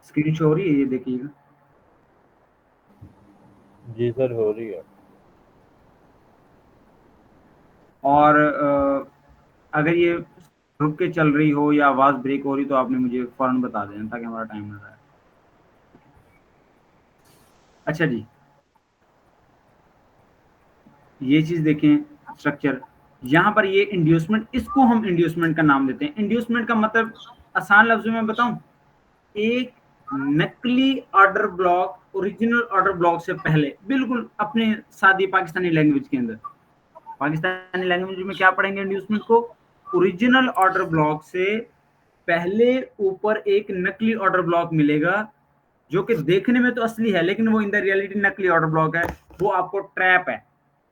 स्क्रीन शो हो रही है, ये देखिएगा। जी सर हो रही है। और अगर ये रुक के चल रही हो या आवाज ब्रेक हो रही तो आपने मुझे फौरन बता देना ताकि हमारा टाइम ना जाए। अच्छा जी, ये चीज देखें स्ट्रक्चर, यहाँ पर ये इंड्यूसमेंट, इसको हम इंड्यूसमेंट का नाम देते हैं। इंड्यूसमेंट का मतलब आसान लफ्जों में बताऊं, एक नकली order block original order block से पहले, बिल्कुल अपने सादी पाकिस्तानी लैंग्वेज के अंदर, पाकिस्तानी लैंग्वेज में क्या पढ़ेंगे इंड्यूसमेंट को, ओरिजिनल ऑर्डर ब्लॉक से पहले ऊपर एक नकली ऑर्डर ब्लॉक मिलेगा जो कि देखने में तो असली है लेकिन वो इन द रियलिटी नकली ऑर्डर ब्लॉक है, वो आपको ट्रैप है।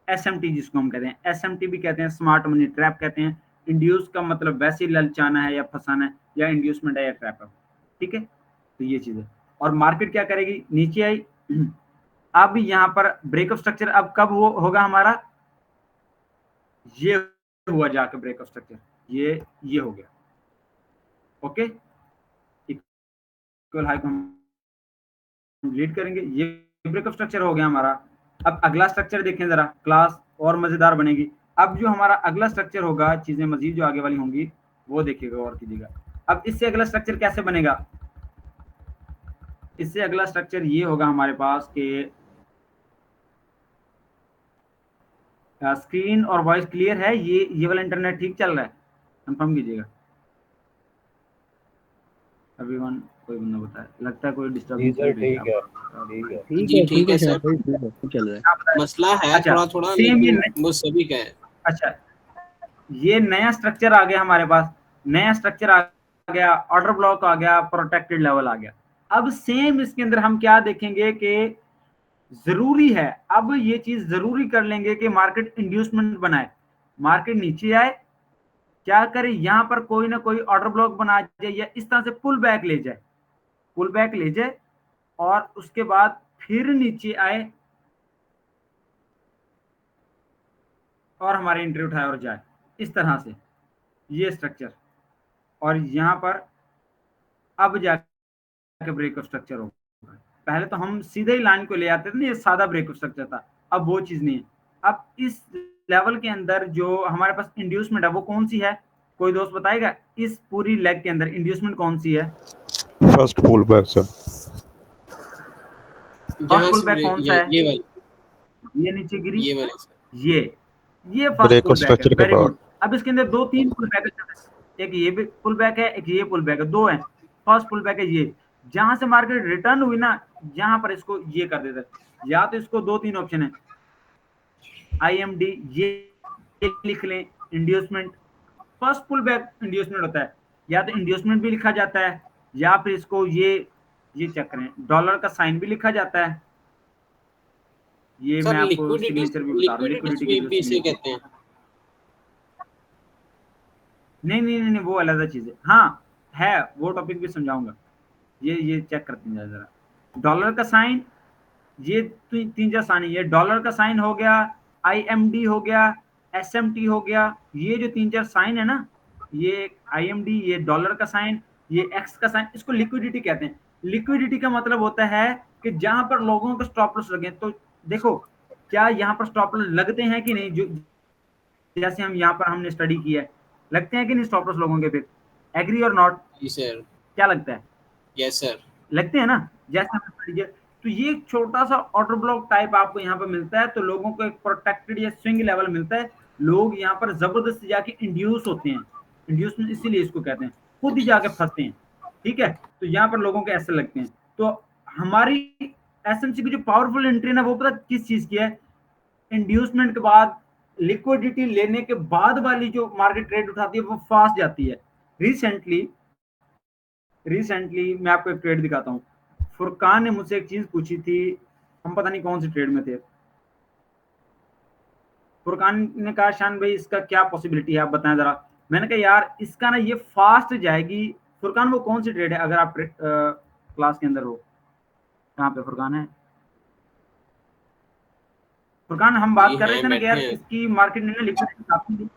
एसएमटी जिसको हम कहते हैं, एसएमटी भी कहते हैं, स्मार्ट मनी ट्रैप कहते हैं। इंड्यूस का मतलब वैसे ही ललचाना है या फंसाना है, या इंड्यूसमेंट है या ट्रैप है, ठीक है। तो ये चीज है। और मार्केट क्या करेगी, नीचे आई। अब यहाँ पर ब्रेकअप स्ट्रक्चर अब कब होगा हमारा, ये हुआ जाकर ब्रेकअप स्ट्रक्चर, ये हो गया, ओके। इक्वल हाई कंप्लीट करेंगे, ये ब्रेकअप स्ट्रक्चर हो गया हमारा। अब अगला स्ट्रक्चर देखें जरा, क्लास और मजेदार बनेगी। अब जो हमारा अगला स्ट्रक्चर होगा, चीजें मजीद जो आगे वाली होंगी वो देखिएगा और कीजिएगा। अब इससे अगला स्ट्रक्चर कैसे बनेगा, इससे अगला स्ट्रक्चर ये होगा हमारे पास कि स्क्रीन और वॉइस क्लियर है, ये वाला इंटरनेट ठीक चल रहा है, कंफर्म कीजिएगा। एवरीवन, कोई बंदा बताए, लगता है कोई जी डिस्टर्बेंस सर ठीक है, ठीक है। ठीक है शान सर। भाई ठीक है चल रहा है। मसला है अच्छा, थोड़ा थोड़ा, सेम ये लेकिन वो सभी का है। अच्छा, ये नया स्ट्रक्चर आ गया हमारे पास, नया स्ट्रक्चर आ गया, ऑर्डर ब्लॉक आ गया, प्रोटेक्टेड लेवल आ गया। अब सेम इसके अंदर हम क्या देखेंगे कि जरूरी है, अब ये चीज जरूरी कर लेंगे कि मार्केट इंड्यूसमेंट बनाए, मार्केट नीचे आए, क्या करे, यहां पर कोई ना कोई ऑर्डर ब्लॉक बना जाए या इस तरह से पुल बैक ले जाए, पुल बैक ले जाए और उसके बाद फिर नीचे आए और हमारे एंट्री उठाए और जाए, इस तरह से ये स्ट्रक्चर। और यहां पर अब जाके ब्रेकअप स्ट्रक्चर होगा। पहले तो हम सीधे ही लाइन को ले आते थे ना, ये सादा ब्रेकअप स्ट्रक्चर था, अब वो चीज नहीं है। अब इस लेवल के अंदर जो हमारे पास इंड्यूसमेंट है वो कौन सी है, कोई दोस्त बताएगा, इस पूरी लेग के अंदर इंड्यूसमेंट कौन सी है? First pull back sir. First pull back कौन सा है? ये वाली, ये नीचे गिरी, ये वाली सर। ये फर्स्ट ब्रेकअप पुल बैक है, स्ट्रक्चर के वेरी बाद गुड। अब इसके अंदर दो तीन पुल बैक है, एक ये पुल बैक है, एक ये पुल बैक है, दो हैं। फर्स्ट पुल बैक है ये, जहां से मार्केट रिटर्न हुई ना, जहां पर इसको ये कर देते हैं। या तो इसको 2-3 ऑप्शन है, IMD ये लिख लें, inducement, first pull back inducement होता है, या तो इंड्यूसमेंट भी लिखा जाता है, या फिर इसको ये चेक करें, डॉलर का साइन भी लिखा जाता है। ये सर मैं आपको लिक्विडिटी, सिग्नेचर भी बता रहा हूँ, लिक्विडिटी लिक्विडिटी की स्वीप जो भी इसे signature- कहते हैं। नहीं, वो अलग चीज है, वो टॉपिक भी समझाऊंगा। ये चेक करते हैं जरा, डॉलर का साइन, ये 3-4 साइन, ये डॉलर का साइन हो गया, IMD हो गया, SMT हो गया, ये जो 3-4 साइन है ना, ये IMD, ये डॉलर का साइन, ये एक्स का साइन, इसको लिक्विडिटी कहते हैं। लिक्विडिटी का मतलब होता है कि जहां पर लोगों को स्टॉप लॉस लगे। तो देखो क्या यहाँ पर स्टॉप लॉस लगते हैं कि नहीं, जो जैसे हम यहाँ पर हमने स्टडी किया है, लगते हैं कि नहीं स्टॉप लॉस लोगों के, फिर एग्री और नॉट, जी सर। क्या लगता है? Yes sir. लगते हैं ना, जैसे हमने स्टडी किया। तो ये एक छोटा सा ऑर्डर ब्लॉक टाइप आपको यहाँ पर मिलता है, तो लोगों को एक प्रोटेक्टेड या स्विंग लेवल मिलता है। लोग यहाँ पर जबरदस्ती जाके इंड्यूस होते हैं, इंड्यूसमेंट इसीलिए इसको कहते हैं, खुद ही जाके फंसते हैं, ठीक है। तो यहाँ पर लोगों के ऐसे लगते हैं। तो हमारी एसएमसी की जो पावरफुल एंट्री ना, वो पता किस चीज की है, इंड्यूसमेंट के बाद लिक्विडिटी लेने के बाद वाली जो मार्केट ट्रेड उठाती है वो फास्ट जाती है। रिसेंटली मैं आपको एक ट्रेड दिखाता हूँ। फुरकान ने मुझसे एक चीज पूछी थी, हम पता नहीं कौन सी ट्रेड में थे। फुरकान ने कहा शान भाई इसका क्या पॉसिबिलिटी है, आप बताएं जरा। मैंने कहा यार इसका ना ये फास्ट जाएगी। फुरकान वो कौन सी ट्रेड है, अगर आप क्लास के अंदर हो? कहाँ पे फुरकान है? फुरकान हम बात कर रहे थे ना कि यार इसकी मार्केट ने लिक्विडिटी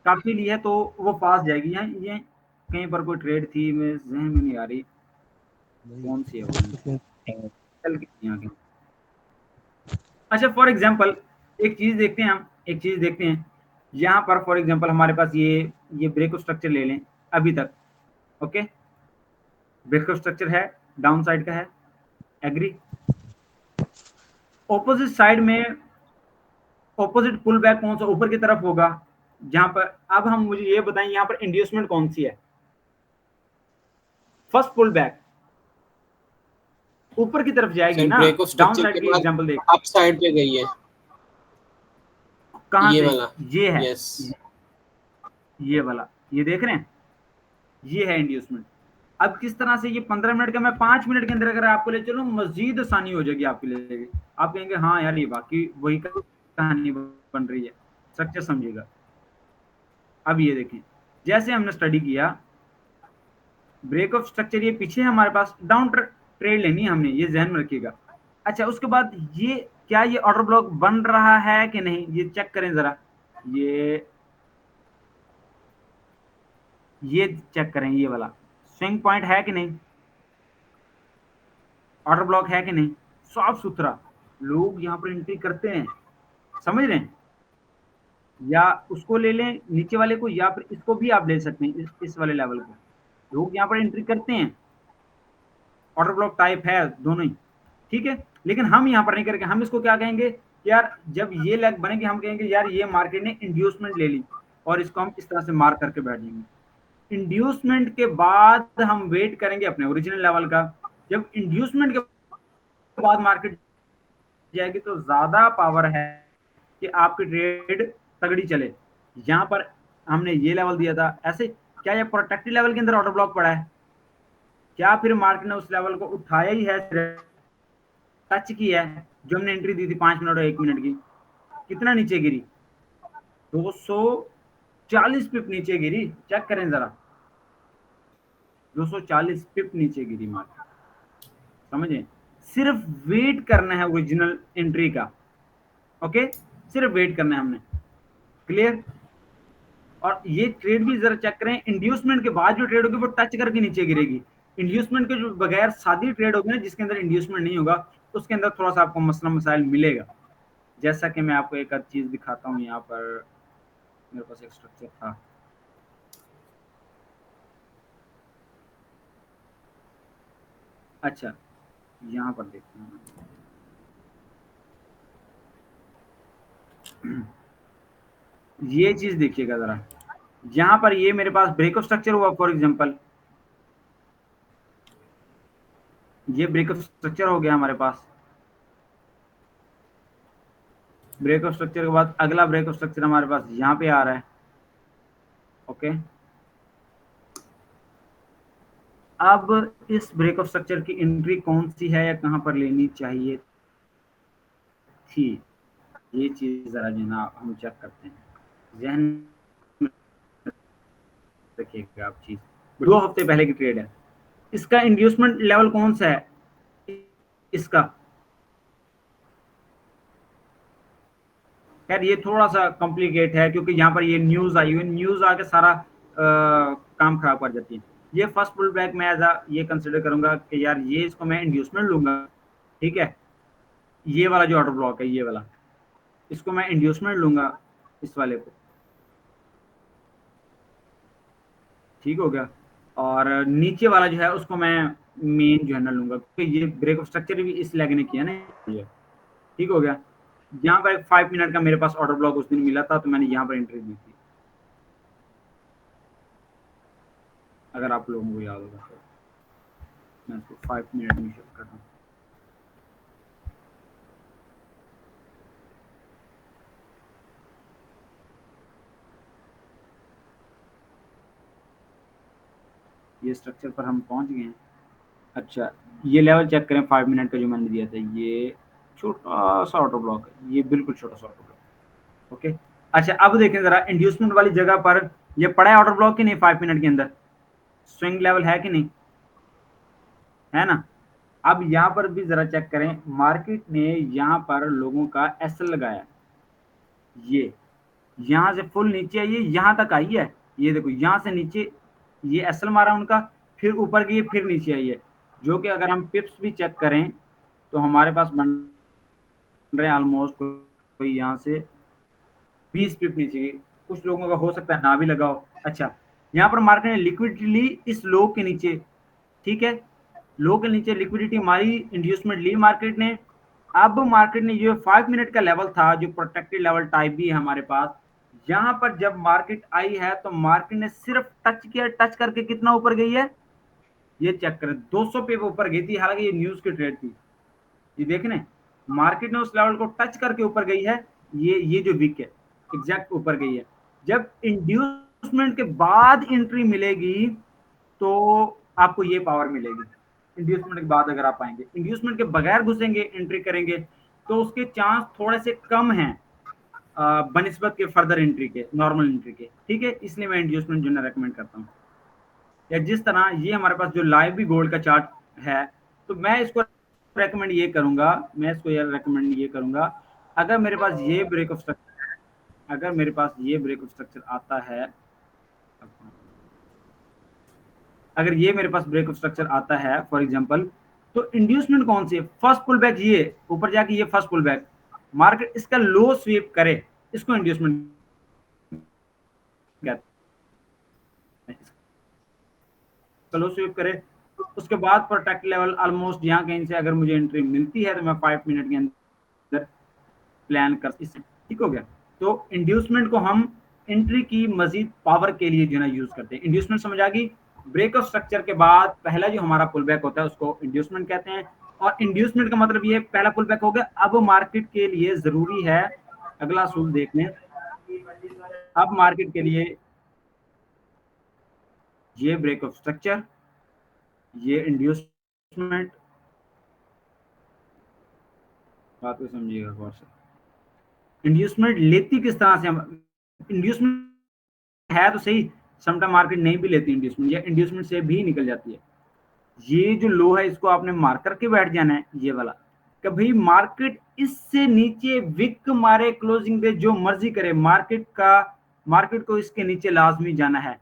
काफी ली है, तो वो फास्ट जाएगी। ये कहीं पर कोई ट्रेड थी, मेरे जहन में नहीं आ रही कौन सी है वो, चल के यहाँ की। अच्छा फॉर एग्जांपल एक चीज देखते हैं, यहाँ पर फॉर एग्जांपल हमारे पास ये ब्रेक स्ट्रक्चर ले लें अभी तक, ओके। ब्रेक स्ट्रक्चर है, डाउन साइड का है, एग्री। ऑपोजिट साइड में ऑपोजिट पुल बैक कौन सा ऊपर की तरफ होगा, जहां पर अब हम मुझे ये बताएं यहाँ पर इंड्यूसमेंट कौन सी है? फर्स्ट पुल बैक ऊपर की तरफ जाएगी ना, डाउन साइड की एग्जांपल देख, अप साइड पे गई है, कहां ये से? वाला, ये है, यस, ये वाला, ये देख रहे हैं, ये है इंड्यूसमेंट। अब किस तरह से ये 15 मिनट का, मैं 5 मिनट के अंदर अगर आपको ले चलूं, मजीद आसानी हो जाएगी आपके लिए। आप कहेंगे हाँ यार ये बाकी वही कहानी बन रही है, स्ट्रक्चर समझिएगा। अब ये देखें, जैसे हमने स्टडी किया ब्रेक ऑफ स्ट्रक्चर, ये पीछे हमारे पास डाउन ट्रेड लेनी है हमने, ये ध्यान में रखिएगा। अच्छा उसके बाद ये क्या ये ऑर्डर ब्लॉक बन रहा है कि नहीं, ये चेक करें जरा। ये चेक करें, ये वाला स्विंग पॉइंट है कि नहीं, ऑर्डर ब्लॉक है कि नहीं, साफ सुथरा। लोग यहाँ पर एंट्री करते हैं, समझ रहे हैं? या उसको ले लें नीचे वाले को, या फिर इसको भी आप ले सकते हैं, इस वाले लेवल को। लोग यहाँ पर एंट्री करते हैं, ऑर्डर ब्लॉक टाइप है दोनों ही, ठीक है। लेकिन हम यहाँ पर नहीं करके, हम इसको क्या कहेंगे यार, जब ये लेग बनेगी हम कहेंगे यार ये मार्केट ने इंड्यूसमेंट ले ली, और इसको हम इस तरह से मार्क करके बैठ जाएंगे। इंड्यूसमेंट के बाद हम वेट करेंगे अपने ओरिजिनल लेवल का। जब इंड्यूसमेंट के बाद मार्केट जाएगी तो ज्यादा पावर है कि आपकी ट्रेड तगड़ी चले। यहाँ पर हमने ये लेवल दिया था, ऐसे क्या ये प्रोटेक्टेड लेवल के अंदर ऑर्डर ब्लॉक पड़ा है क्या? फिर मार्केट ने उस लेवल को उठाया ही है, टच की है, जो हमने एंट्री दी थी 5 मिनट और 1 मिनट की, कितना नीचे गिरी? 240 पिप नीचे गिरी, चेक करें जरा, 240 पिप नीचे गिरी मार्केट, समझे? सिर्फ वेट करना है ओरिजिनल एंट्री का, ओके, सिर्फ वेट करना है हमने, क्लियर। और ये ट्रेड भी जरा चेक करें, इंड्यूसमेंट के बाद जो ट्रेड होगी वो टच करके नीचे गिरेगी। इंड्यूसमेंट के जो बगैर सादी ट्रेड होगी ना, जिसके अंदर इंड्यूसमेंट नहीं होगा, उसके अंदर थोड़ा सा आपको मसला मसाइल मिलेगा। जैसा कि मैं आपको एक आध चीज दिखाता हूँ, यहाँ पर मेरे पास एक स्ट्रक्चर था, अच्छा यहाँ पर देखते हैं, ये चीज देखिएगा जरा। यहाँ पर ये मेरे पास ब्रेकअप स्ट्रक्चर हुआ फॉर एग्जांपल, ये ब्रेकअप स्ट्रक्चर हो गया हमारे पास। ब्रेकअप स्ट्रक्चर के बाद अगला ब्रेकअप स्ट्रक्चर हमारे पास यहाँ पे आ रहा है। ओके, अब इस ब्रेकअप स्ट्रक्चर की एंट्री कौन सी है या कहाँ पर लेनी चाहिए थी, ये चीज जरा जो ना हम चेक करते हैं, जहन में रखिएगा आप चीज। 2 हफ्ते पहले की ट्रेड है, इसका इंड्यूसमेंट लेवल कौन सा है इसका। खैर ये थोड़ा सा कॉम्प्लिकेट है क्योंकि यहाँ पर ये न्यूज आई हुई, न्यूज आके सारा काम खराब कर जाती है। ये फर्स्ट पुल बैक मैं एज ये कंसिडर करूंगा कि यार ये इसको मैं इंड्यूसमेंट लूंगा, ठीक है। ये वाला जो ऑर्डर ब्लॉक है ये वाला, इसको मैं इंड्यूसमेंट लूंगा, इस वाले को, ठीक हो गया। और नीचे वाला जो है उसको मैं मेन जो है ना लूंगा, क्योंकि ये ब्रेक ऑफ स्ट्रक्चर भी इस लेग ने किया ना, ये ठीक हो गया। यहाँ पर 5 मिनट का मेरे पास ऑर्डर ब्लॉक उस दिन मिला था, तो मैंने यहाँ पर एंट्री दी थी, अगर आप लोगों को याद होगा तो। मैं इसको 5 मिनट में शिफ्ट कर रहा हूँ। ये स्ट्रक्चर पर हम पहुंच गए हैं। अच्छा, ये लेवल चेक करें 5 मिनट का जो मैंने दिया था, ये छोटा सा ऑटो ब्लॉक है, ये बिल्कुल छोटा सा ऑटो ब्लॉक। ओके, अच्छा अब देखें जरा इंड्यूसमेंट वाली जगह पर ये पड़ा है ऑर्डर ब्लॉक कि नहीं, 5 मिनट के अंदर स्विंग लेवल है कि नहीं, है ना। अब यहाँ पर भी जरा चेक करें, मार्केट ने यहाँ पर लोगों का एसएल लगाया, ये यहाँ से फुल नीचे आई है, यहाँ तक आई है, ये देखो यहाँ से नीचे ये एसएल मारा उनका, फिर ऊपर गई, फिर नीचे आई है, जो कि अगर हम पिप्स भी चेक करें तो हमारे पास बन रहे हैं ऑलमोस्ट कोई यहाँ से 20 पिप नीचे गई। कुछ लोगों का हो सकता है ना भी लगाओ। अच्छा, यहाँ पर मार्केट ने लिक्विडिटी ली इस लो के नीचे, ठीक है, लो के नीचे लिक्विडिटी मारी, इंड्यूसमेंट ली मार्केट ने। अब मार्केट ने जो 5 मिनट का लेवल था, जो प्रोटेक्टेड लेवल टाइप भी है हमारे पास, यहाँ पर जब मार्केट आई है तो मार्केट ने सिर्फ टच किया, टच करके कितना ऊपर गई है ये चेक करें, 200 पे ऊपर गई थी, हालांकि ये न्यूज की ट्रेड थी। ये देखने मार्केट ने उस लेवल को टच करके ऊपर गई है, ये जो वीक है एग्जैक्ट ऊपर गई है। जब इंड्यूसमेंट के बाद एंट्री मिलेगी तो आपको ये पावर मिलेगी। इंड्यूसमेंट के बाद अगर आप आएंगे, इंड्यूसमेंट के बगैर घुसेंगे एंट्री करेंगे तो उसके चांस थोड़े से कम हैं बनिस्बत के फर्दर एंट्री के, नॉर्मल एंट्री के, ठीक है। इसलिए मैं इंड्यूसमेंट जो है रेकमेंड करता हूँ। या जिस तरह ये हमारे पास जो लाइव भी गोल्ड का चार्ट है, तो मैं इसको रेकमेंड ये करूंगा, मैं इसको यार रेकमेंड ये करूंगा, अगर मेरे पास ये ब्रेक ऑफ स्ट्रक्चर, अगर मेरे पास ये ब्रेक ऑफ स्ट्रक्चर आता है, अगर ये मेरे पास ब्रेक ऑफ स्ट्रक्चर आता है फॉर एग्जांपल, तो इंड्यूसमेंट कौन सी है, फर्स्ट पुल बैक, ये ऊपर जाके ये फर्स्ट पुल बैक, मार्केट इसका लो स्वीप करे, इसको इंड्यूसमेंट लो स्वीप करे, उसके बाद प्रोटेक्ट लेवल ऑलमोस्ट यहाँ कहीं से अगर मुझे एंट्री मिलती है तो मैं 5 मिनट के अंदर प्लान कर, ठीक हो गया। तो इंड्यूसमेंट को हम एंट्री की मजीद पावर के लिए जो है यूज करते हैं। इंड्यूसमेंट समझ आ गई। ब्रेक ऑफ स्ट्रक्चर के बाद पहला जो हमारा पुल बैक होता है उसको इंड्यूसमेंट कहते हैं, और इंड्यूसमेंट का मतलब ये पहला पुल बैक हो गया। अब मार्केट के लिए जरूरी है अगला असूल देख लें, अब मार्केट के लिए ये ब्रेक ऑफ स्ट्रक्चर, ये इंड्यूसमेंट, बात को समझिएगा गौर से। इंड्यूसमेंट लेती किस तरह से, हम इंड्यूसमेंट है तो सही, समटाइम मार्केट नहीं भी लेती इंड्यूसमेंट, या इंड्यूसमेंट से भी निकल जाती है। ये जो लो है इसको आपने मार्क करके बैठ जाना है, ये वाला, कि भाई मार्केट इससे नीचे विक मारे, क्लोजिंग दे, जो मर्जी करे, मार्केट को इसके नीचे लाजमी जाना है,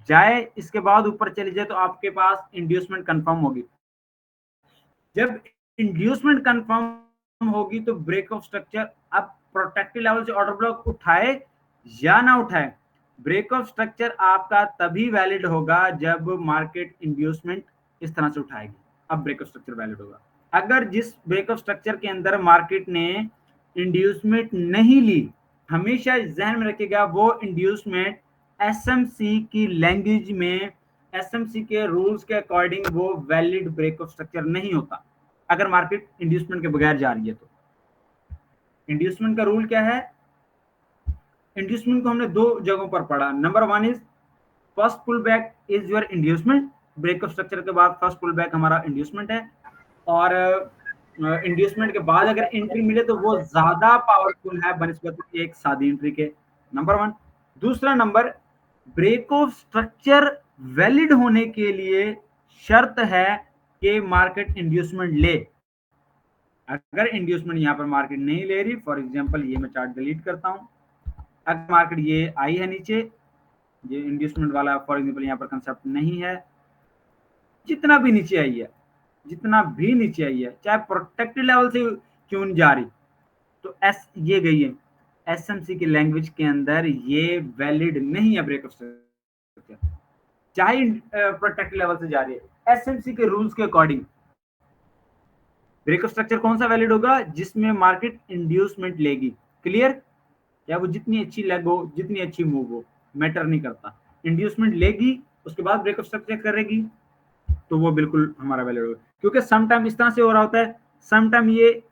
जाए इसके बाद ऊपर चली जाए तो आपके पास इंड्यूसमेंट कंफर्म होगी। जब इंड्यूसमेंट कंफर्म होगी तो ब्रेक ऑफ स्ट्रक्चर अब प्रोटेक्टेड लेवल से ऑर्डर ब्लॉक उठाए या ना उठाए, ब्रेक ऑफ स्ट्रक्चर आपका तभी वैलिड होगा जब मार्केट इंड्यूसमेंट इस तरह से उठाएगी, अब ब्रेक ऑफ स्ट्रक्चर वैलिड होगा। अगर जिस ब्रेक ऑफ स्ट्रक्चर के अंदर मार्केट ने इंड्यूसमेंट नहीं ली, हमेशा जहन में रखिएगा वो इंड्यूसमेंट एसएमसी की लैंग्वेज में एसएमसी के रूल्स के अकॉर्डिंग वो वैलिड ब्रेक ऑफ स्ट्रक्चर नहीं होता अगर मार्केट इंड्यूसमेंट के बगैर जा रही है। तो इंड्यूसमेंट का रूल क्या है? इंड्यूसमेंट को हमने दो जगहों पर पढ़ा। Number one is first pull back is your inducement, break of structure के बाद फर्स्ट पुल बैक हमारा इंड्यूसमेंट है, और इंड्यूसमेंट के बाद अगर एंट्री मिले तो वो ज्यादा पावरफुल है बनिस्बत एक सादी एंट्री के। Number one. दूसरा number, break of structure valid होने के लिए शर्त है कि मार्केट इंड्यूसमेंट ले। अगर इंड्यूसमेंट यहाँ पर मार्केट नहीं ले रही, फॉर एग्जांपल ये मैं चार्ट डिलीट करता हूँ, अगर मार्केट ये आई है नीचे, ये इंड्यूसमेंट वाला फॉर एग्जांपल यहाँ पर कंसेप्ट नहीं है, जितना भी नीचे आई है, जितना भी नीचे आई है, चाहे प्रोटेक्टेड लेवल से क्यों नहीं जा रही, तो एस ये गई है एसएमसी की लैंग्वेज के अंदर, ये वैलिड नहीं है ब्रेक ऑफ स्ट्रक्चर, चाहे प्रोटेक्टेड लेवल से जा रही है। एसएमसी के रूल्स के अकॉर्डिंग ब्रेक ऑफ स्ट्रक्चर कौन सा वैलिड होगा? जिसमें मार्केट इंड्यूसमेंट लेगी। क्लियर? या वो जितनी अच्छी लेग हो, जितनी अच्छी मूव हो, मैटर नहीं करता, इंड्यूसमेंट लेगी उसके बाद ब्रेक ऑफ स्ट्रक्चर करेगी तो वो बिल्कुल हमारा वैलिड होगा। क्योंकि समटाइम इस तरह से हो रहा होता है, समटाइम ये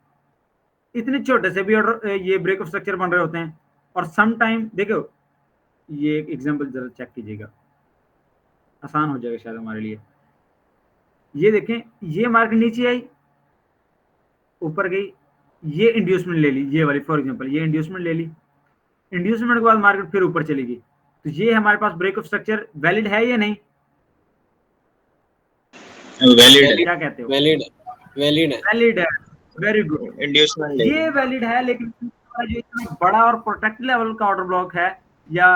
इतने छोटे से भी ऑर्डर ये ब्रेक ऑफ स्ट्रक्चर बन रहे होते हैं, और समटाइम देखो, ये एक एग्जांपल जरा चेक कीजिएगा, आसान हो जाएगा शायद हमारे लिए। ये देखें, ये मार्केट नीचे आई, ऊपर गई, ये इंड्यूसमेंट ले ली, ये वाली फॉर एग्जांपल ये इंड्यूसमेंट ले ली, इंड्यूसमेंट के बाद मार्केट फिर ऊपर चली गई, तो ये हमारे पास ब्रेक ऑफ स्ट्रक्चर वैलिड है या नहीं? वैलिड क्या कहते हो? वैलिड वैलिड है। वैलिड है, वेरी गुड, इंड्यूसमेंट ये वैलिड है। लेकिन जो इतना बड़ा और प्रोटेक्ट लेवल का ऑर्डर ब्लॉक है या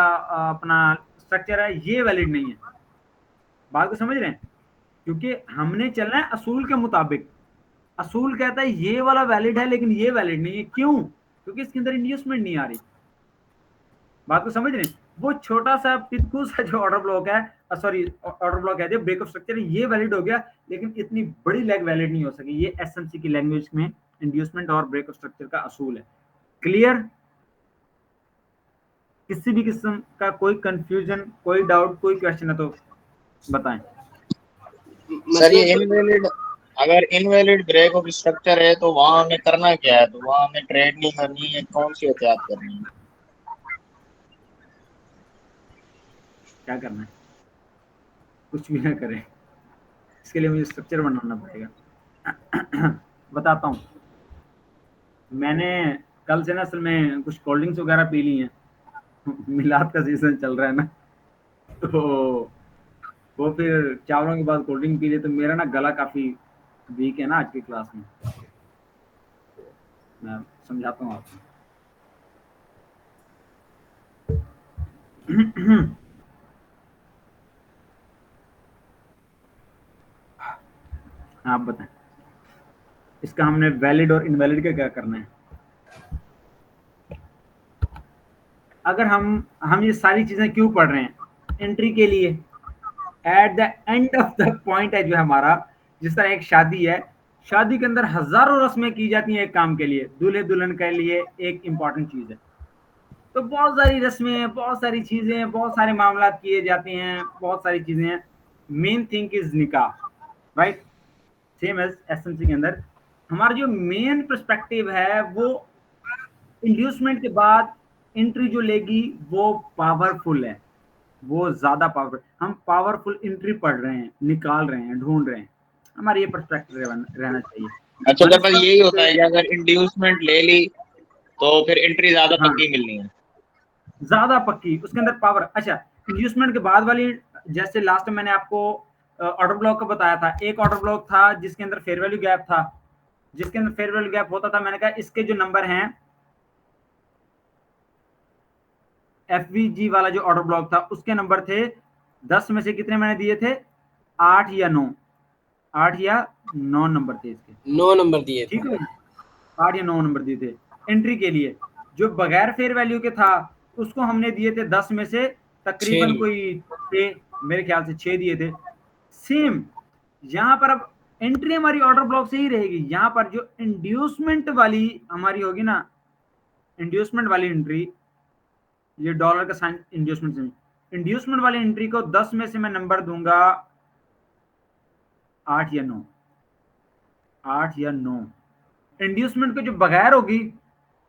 अपना स्ट्रक्चर है, ये वैलिड नहीं है। बात को समझ रहे हैं? क्योंकि हमने चलना है असूल के मुताबिक। असूल कहता है ये वाला वैलिड है लेकिन ये वैलिड नहीं है। क्यों? क्योंकि इसके अंदर इंड्यूसमेंट नहीं आ रही। बात को समझ रहे हैं? वो छोटा सा पितकू सा जो ऑर्डर ब्लॉक है, सॉरी ऑर्डर ब्लॉक है जो ब्रेक ऑफ स्ट्रक्चर, ये वैलिड हो गया, लेकिन इतनी बड़ी लेग वैलिड नहीं हो सकी। ये एसएमसी की लैंग्वेज में इंड्यूसमेंट और ब्रेक ऑफ स्ट्रक्चर का असूल है। क्लियर? किसी भी किस्म का कोई कंफ्यूजन, कोई डाउट, कोई क्वेश्चन है तो बताएं। सर ये इनवैलिड, अगर इनवैलिड ब्रेक ऑफ स्ट्रक्चर है तो वहां हमें करना क्या है? तो वहां हमें ट्रेड नहीं करनी है, कौन सी एहतियात करनी है? क्या करना है? कुछ भी ना करें, इसके लिए मुझे स्ट्रक्चर बनाना पड़ेगा। बताता हूँ, मैंने कल से ना असल में कुछ कोल्ड ड्रिंक्स वगैरह पी ली हैं, मिलाद का सीजन चल रहा है ना, तो वो फिर चावलों के बाद कोल्ड ड्रिंक पी लिए, तो मेरा ना गला काफ़ी वीक है ना आज की क्लास में। मैं समझाता हूँ आपको। आप बताएं, इसका हमने वैलिड और इनवैलिड का क्या करना है? अगर हम ये सारी चीजें क्यों पढ़ रहे हैं? एंट्री के लिए। At the end of the point है जो हमारा, जिस तरह एक शादी है, शादी के अंदर हजारों रस्में की जाती हैं एक काम के लिए, दूल्हे दुल्हन के लिए एक इंपॉर्टेंट चीज है, तो बहुत सारी रस्में, बहुत सारी चीजें, बहुत सारे मामला किए जाते हैं, बहुत सारी चीजें हैं। मेन थिंग इज निकाह, राइट? सेम एज एसएमसी के अंदर हमारा जो मेन पर्सपेक्टिव है वो इंड्यूसमेंट के बाद एंट्री जो लेगी वो पावरफुल है, वो ज्यादा पावरफुल। हम पावरफुल एंट्री पढ़ रहे हैं, निकाल रहे हैं, ढूंढ रहे हैं, हमारा ये पर्सपेक्टिव रहना चाहिए। अच्छा, तो बस यही होता है कि अगर इंड्यूसमेंट ले ली तो फिर एंट्री ज्यादा हाँ, पक्की मिलनी है, ज्यादा पक्की, उसके अंदर पावर। अच्छा, इंड्यूसमेंट के बाद वाली, जैसे लास्ट में मैंने आपको ऑर्डर ब्लॉक का बताया था, एक ऑर्डर ब्लॉक था जिसके अंदर फेयर वैल्यू गैप था, जिसके अंदर फेयर वैल्यू गैप होता था, मैंने कहा इसके जो नंबर हैं, एफवीजी वाला जो ऑर्डर ब्लॉक था उसके नंबर थे 10 में से कितने मैंने दिए थे? 8 या 9, 8 या 9 नंबर थे इसके, 9 नंबर दिए, ठीक है, 8 या 9 नंबर दिए थे एंट्री के लिए। जो बगैर फेयर वैल्यू के था उसको हमने दिए थे 10 में से तकरीबन कोई 6, मेरे ख्याल से 6 दिए थे। सेम यहाँ पर अब एंट्री हमारी ऑर्डर ब्लॉक से ही रहेगी। यहाँ पर जो इंड्यूसमेंट वाली हमारी होगी ना, इंड्यूसमेंट वाली एंट्री, ये डॉलर का साइन इंड्यूसमेंट से, इंड्यूसमेंट वाली एंट्री को 10 में से मैं नंबर दूंगा 8 या 9, 8 या 9। इंड्यूसमेंट के जो बगैर होगी,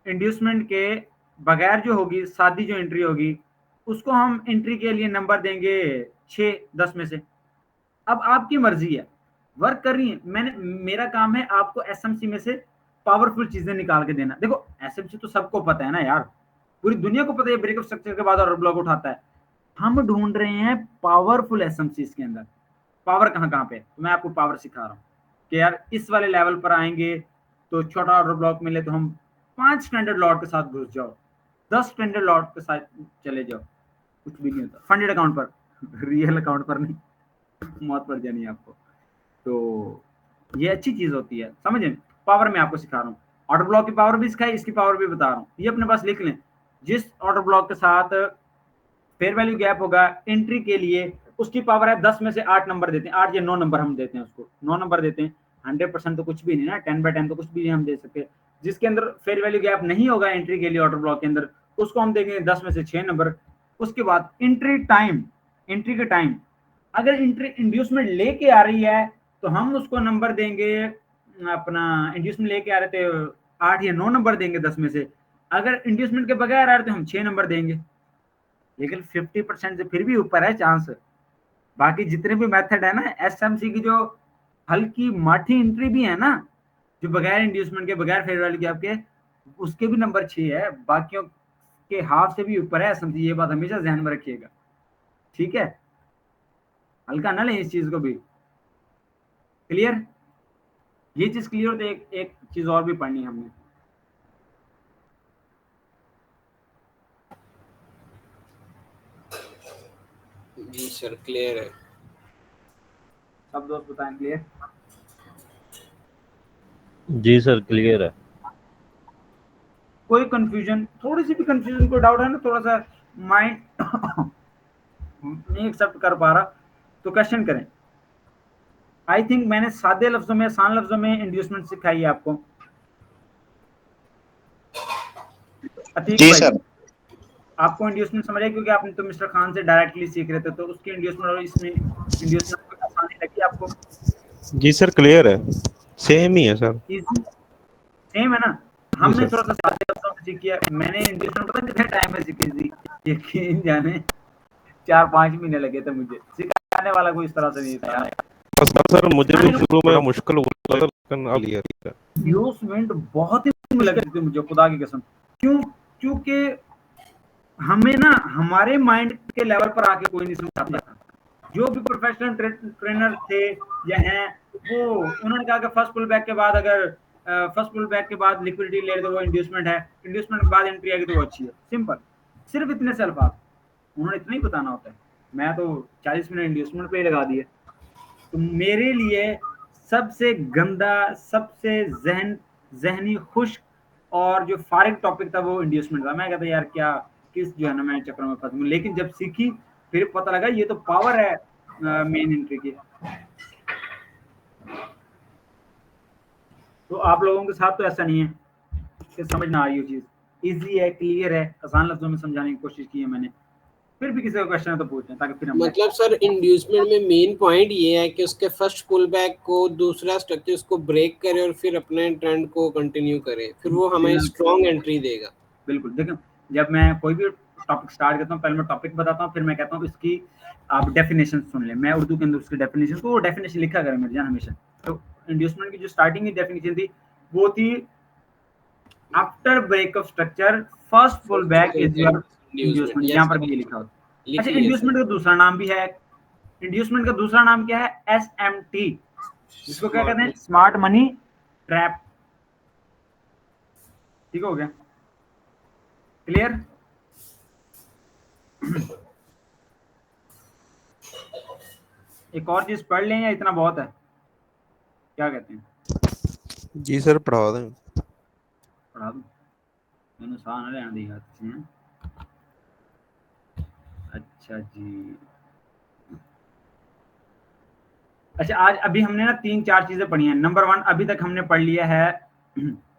इंड्यूसमेंट के बगैर जो होगी सादी जो एंट्री होगी, उसको हम एंट्री के लिए नंबर देंगे 6 10 में से। अब आपकी मर्जी है, वर्क कर रही है। मेरा काम है आपको एसएमसी में से पावरफुल चीजें निकाल के देना। देखो एसएमसी तो सबको पता है ना यार, पूरी दुनिया को पता है ब्रेकअप स्ट्रक्चर के बाद ऑर्डर ब्लॉक उठाता है। हम ढूंढ रहे हैं पावरफुल एसएमसी के अंदर। पावर कहाँ पे, तो मैं आपको पावर सिखा रहा हूँ कि यार इस वाले लेवल पर आएंगे तो छोटा ऑर्डर ब्लॉक मिले तो हम 5 स्टैंडर्ड लॉट के साथ घुस जाओ, 10 स्टैंडर्ड लॉट के साथ चले जाओ, कुछ भी नहीं होता। फंडेड अकाउंट पर, रियल अकाउंट पर नहीं, मौत पड़ जानी है आपको। तो ये अच्छी चीज होती है, समझे। पावर में आपको सिखा रहा हूँ, ऑर्डर ब्लॉक की पावर भी सिखाई, इसकी पावर भी बता रहा हूँ। ये अपने पास लिख लें, जिस ऑर्डर ब्लॉक के साथ फेयर वैल्यू गैप होगा एंट्री के लिए, उसकी पावर है 10 में से 8 नंबर देते हैं, 8 या 9 नंबर हम देते हैं, उसको 9 नंबर देते हैं। 100% तो कुछ भी नहीं ना, 10/10 तो कुछ भी नहीं हम दे सकते। जिसके अंदर फेयर वैल्यू गैप नहीं होगा एंट्री के लिए ऑर्डर ब्लॉक के अंदर, उसको हम देंगे 10 में से 6 नंबर। उसके बाद एंट्री टाइम, एंट्री के टाइम, अगर एंट्री इंड्यूसमेंट लेके आ रही है तो हम उसको नंबर देंगे, अपना इंड्यूसमेंट लेके आ रहे थे 8 या 9 नंबर देंगे 10 में से। अगर इंड्यूसमेंट के बगैर आ रहे तो हम 6 नंबर देंगे। लेकिन 50% से फिर भी ऊपर है चांस। बाकी जितने भी मेथड है ना एसएमसी की, जो हल्की माठी एंट्री भी है ना, जो बगैर इंड्यूसमेंट के, बगैर फेयर वैल्यू गैप के, उसके भी नंबर 6 है, बाकियों के हाफ से भी ऊपर है एसएमसी। ये बात हमेशा ध्यान में रखिएगा, ठीक है। हल्का ना लें इस चीज को भी। क्लियर, ये चीज क्लियर हो तो एक चीज और भी पढ़नी है हमने। जी सर क्लियर है। सब दोस्त बताएं क्लियर। जी सर क्लियर है। कोई कंफ्यूजन, थोड़ी सी भी कंफ्यूजन, कोई डाउट है ना, थोड़ा सा माइंड नहीं एक्सेप्ट कर पा रहा तो क्वेश्चन करें। आई थिंक मैंने सादे लफ्जों में, आसान लफ्जों में इंड्यूसमेंट सिखाई है आपको। जी सर। आपको इंड्यूसमेंट समझ आए, क्योंकि आपने तो मिस्टर खान से डायरेक्टली सीख रहे थे, तो उसकी इंड्यूसमेंट और इसमें इंड्यूसमेंट को आसानी लगी आपको? जी सर क्लियर है, सेम ही है सर। इजी सेम है ना। हमने सर। थोड़ा सा सादे लफ्जों में सीखी है। मैंने इंड्यूसमेंट पता कितने टाइम में सीखी थी, यकीन जाने 4-5 महीने लगे थे मुझे। सिखाने वाला कोई इस तरह से नहीं था यार। बस सर मुझे भी शुरू में मुश्किल होता था, लेकिन अब क्लियर है। इंड्यूसमेंट बहुत ही लगी थी मुझे, खुदा की कसम। क्यों? क्योंकि हमें ना हमारे माइंड के लेवल पर आके कोई नहीं समझाता था। जो भी प्रोफेशनल ट्रेनर थे या हैं, वो उन्होंने कहा कि फर्स्ट पुल बैक के बाद, अगर फर्स्ट पुल बैक के बाद लिक्विडिटी ले तो वो इंड्यूसमेंट है, इंड्यूसमेंट के बाद एंट्री आएगी तो वो अच्छी है। सिंपल, सिर्फ इतने से अल्फाज उन्होंने इतना ही बताना होता है। मैं तो 40 मिनट इंड्यूसमेंट पे ही लगा दिए। तो मेरे लिए सबसे गंदा, सबसे जहनी खुश्क और जो फारिग टॉपिक था वो इंड्यूसमेंट था। मैं कहता यार क्या किस जो है ना मैं चक्कर में फंस गया। लेकिन जब सीखी फिर पता लगा ये तो पावर है मेन एंट्री की। तो आप लोगों के साथ तो ऐसा नहीं है कि समझ ना आ रही हो चीज। इजी है, क्लियर है, आसान लफ्जों में समझाने की कोशिश की है मैंने। फिर भी किसी का क्वेश्चन है तो पूछें, ताकि फिर हम मतलब सर इंड्यूसमेंट में मेन पॉइंट ये है कि उसके फर्स्ट पुल बैक को दूसरा स्ट्रक्चर उसको ब्रेक करे और फिर अपने ट्रेंड को कंटिन्यू करे, फिर वो हमें स्ट्रॉन्ग एंट्री देगा। बिल्कुल। देखो जब मैं कोई भी टॉपिक स्टार्ट करता हूँ, पहले मैं टॉपिक बताता हूँ, फिर मैं कहता हूँ इसकी आप डेफिनेशन सुन लें। मैं उर्दू के अंदर उसकी डेफिनेशन, तो वो डेफिनेशन लिखा करें मेरे जान हमेशा। तो इंड्यूसमेंट की जो स्टार्टिंग की डेफिनेशन थी वो थी after break of structure first pull back is your inducement. यहाँ पर भी ये लिखा होता है। अच्छा, इंड्यूसमेंट का दूसरा नाम भी है। इंड्यूसमेंट का दूसरा नाम क्या है? SMT, जिसको क्या कहते हैं? Smart money trap. ठीक हो गया? क्लियर? एक और चीज पढ़ लें या इतना बहुत है? क्या कहते हैं? जी सर पढ़ा दें। पढ़ा दूं? मैंने सारा ना लेना दिया। अच्छा जी। अच्छा, आज अभी हमने ना 3-4 चीजें पढ़ी हैं। नंबर 1 अभी तक हमने पढ़ लिया है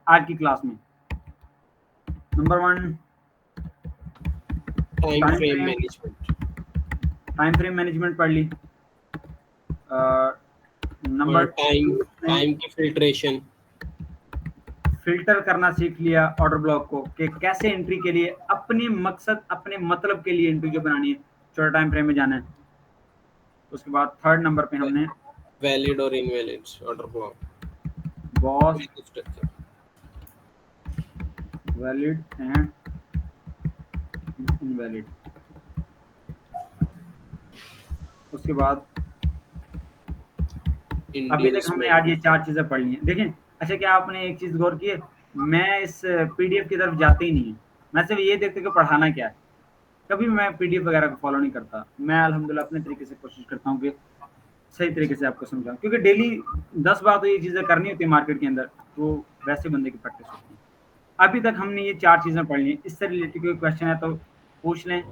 आज की क्लास में। Number 1 time frame management. Time frame management पढ़ ली, नंबर टाइम की फिल्ट्रेशन, फिल्टर करना सीख लिया ऑर्डर ब्लॉक को कि कैसे एंट्री के लिए अपने मकसद अपने मतलब के लिए एंट्री जो बनानी है, छोटा टाइम फ्रेम में जाना है। उसके बाद थर्ड नंबर पे हमने वैलिड और invalid order block, boss, valid and invalid. उसके बाद अभी तक हमने आज ये 4 चीजें पढ़ ली हैं। देखें, अच्छा क्या आपने एक चीज गौर की है, मैं इस पीडीएफ की तरफ जाते ही नहीं है, मैं सिर्फ ये देखते कि पढ़ाना क्या है, कभी मैं पीडीएफ वगैरह को फॉलो नहीं करता। मैं अल्हम्दुलिल्लाह अपने तरीके से कोशिश करता हूँ कि सही तरीके से आपको समझाऊं, क्योंकि डेली 10 बार तो ये चीजें करनी होती है मार्केट के अंदर, तो वैसे बंदे की प्रैक्टिस होती है। अभी तक हमने ये 4 चीजें पढ़ ली हैं। इससे रिलेटेड कोई क्वेश्चन है तो पूछ लें,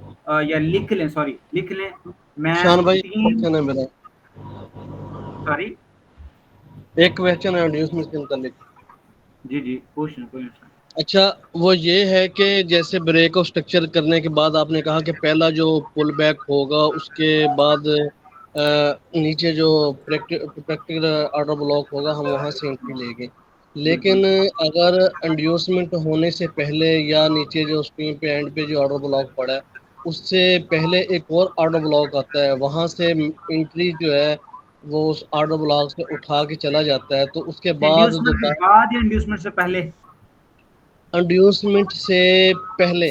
या लिख लें, सॉरी लिख लें। मैं शान भाई 3 क्वेश्चन है मेरा, सॉरी एक क्वेश्चन है इंड्यूसमेंट के मुतालिक। जी पूछ लें, कोई मसला अच्छा, वो ये है कि जैसे ब्रेक ऑफ स्ट्रक्चर करने के बाद आपने कहा कि पहला जो पुल बैक होगा उसके बाद नीचे जो प्रैक्टिकल ऑर्डर ब्लॉक होगा हम वहां से एंट्री लेंगे, नहीं। लेकिन बिल्कुल अगर इंड्यूसमेंट होने से पहले या नीचे जो स्क्रीन पे एंड पे जो ऑर्डर ब्लॉक पड़ा है उससे पहले एक और ऑर्डर ब्लॉक आता है, वहां से एंट्री जो है वो उस ऑर्डर ब्लॉक से उठा के चला जाता है, तो उसके बाद इंड्यूसमेंट के जो बाद या इंड्यूसमेंट से पहले? इंड्यूसमेंट से पहले,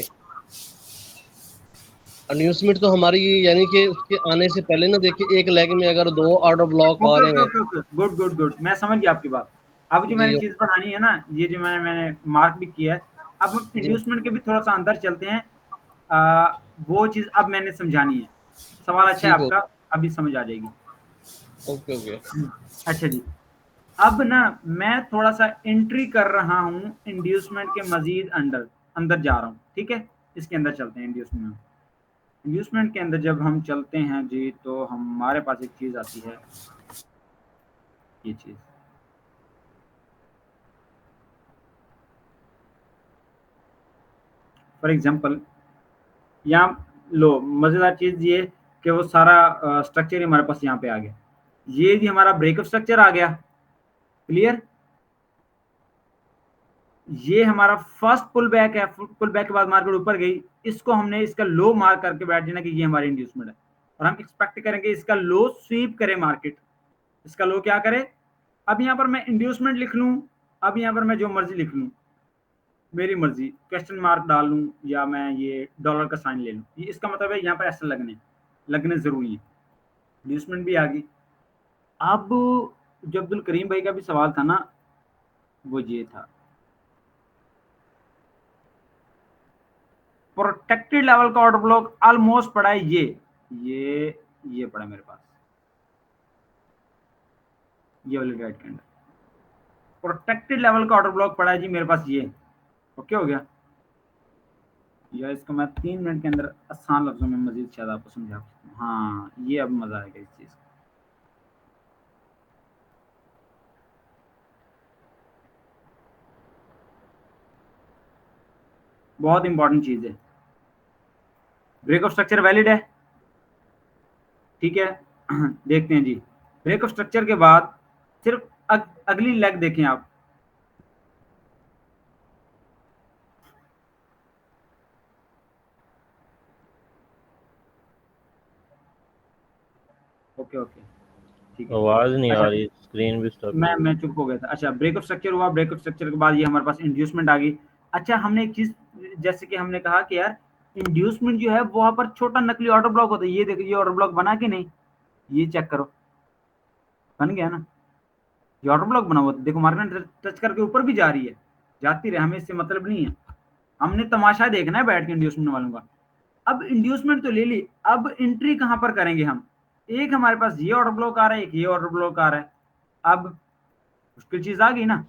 इंड्यूसमेंट तो हमारी यानी कि उसके आने से पहले ना, देखिए एक लेग में अगर 2 ऑर्डर ब्लॉक आ ओके रहे ओके हैं। Okay okay, good good good, मैं समझ गया आपकी बात। अब जो मैंने जी चीज पढ़ानी है ना, ये जो मैंने मार्क भी किया है, अब हम जी इंड्यूसमेंट के भी थोड़ा सा अंदर चलते हैं। वो चीज अब मैंने समझानी है। सवाल अच्छा है ठीक हो, आपका, अभी समझ आ जाएगी। Okay okay. अच्छा जी, अब ना मैं थोड़ा सा एंट्री कर रहा हूँ इंड्यूसमेंट के मजीद अंदर अंदर जा रहा हूँ, ठीक है। इसके अंदर चलते हैं इंड्यूसमेंट में। इंड्यूसमेंट के अंदर जब हम चलते हैं जी, तो हमारे पास एक चीज आती है, ये चीज। फॉर एग्जांपल यहाँ लो, मजेदार चीज ये कि वो सारा स्ट्रक्चर हमारे पास यहाँ पे आ गया। ये भी हमारा ब्रेकअप स्ट्रक्चर आ गया, क्लियर। ये हमारा फर्स्ट पुल बैक है, पुल बैक के बाद मार्केट ऊपर गई, इसको हमने इसका लो मार्क करके बैठ जाना कि ये हमारी इंड्यूसमेंट है, और हम एक्सपेक्ट करेंगे इसका लो स्वीप करे मार्केट, इसका लो क्या करे। अब यहाँ पर मैं इंड्यूसमेंट लिख लूं, अब यहाँ पर मैं जो मर्जी लिख लूं, मेरी मर्जी, क्वेश्चन मार्क डाल लूं या मैं ये डॉलर का साइन ले लूं, ये इसका मतलब है यहाँ पर ऐसा लगने जरूरी है। इंड्यूसमेंट भी आ गई। अब जो अब्दुल करीम भाई का भी सवाल था ना, वो ये था, प्रोटेक्टेड लेवल का ऑर्डर ब्लॉक ऑलमोस्ट पड़ा है, ये पड़ा मेरे पास, ये वाले गाइड के अंदर प्रोटेक्टेड लेवल का ऑर्डर ब्लॉक पड़ा है जी मेरे पास, ये ओके हो गया। या इसको मैं 3 मिनट के अंदर आसान लफ्जों में मजीद शायद आपको समझा सकता हूँ। हाँ, ये अब मजा आएगा इस चीज का। बहुत इंपॉर्टेंट चीज है। ब्रेक ऑफ स्ट्रक्चर वैलिड है, ठीक है। देखते हैं जी, ब्रेक ऑफ स्ट्रक्चर के बाद सिर्फ अगली लेग देखें आप, ओके ओके ठीक है। आवाज नहीं आ अच्छा, रही, स्क्रीन भी स्टक हो मैं चुप हो गया था। अच्छा, ब्रेक ऑफ स्ट्रक्चर हुआ, ब्रेक ऑफ स्ट्रक्चर के बाद ये हमारे पास इंड्यूसमेंट आ गई। अच्छा, हमने एक चीज, जैसे कि हमने कहा कि यार इंड्यूसमेंट जो है वहां पर छोटा नकली ऑर्डर ब्लॉक होता है, ये देखो, ये ऑर्डर ब्लॉक बना कि नहीं, ये चेक करो, बन गया ना, ये ऑर्डर ब्लॉक बना हुआ था, देखो मार्केट टच करके ऊपर भी जा रही है, जाती रहे, हमें इससे मतलब नहीं है, हमने तमाशा देखना है बैठ के इंड्यूसमेंट वालों का। अब इंड्यूसमेंट तो ले ली, अब एंट्री कहां पर करेंगे हम, एक हमारे पास ये ऑर्डर ब्लॉक आ रहा है, एक ये ऑर्डर ब्लॉक आ रहा है, अब मुश्किल चीज आ गई ना।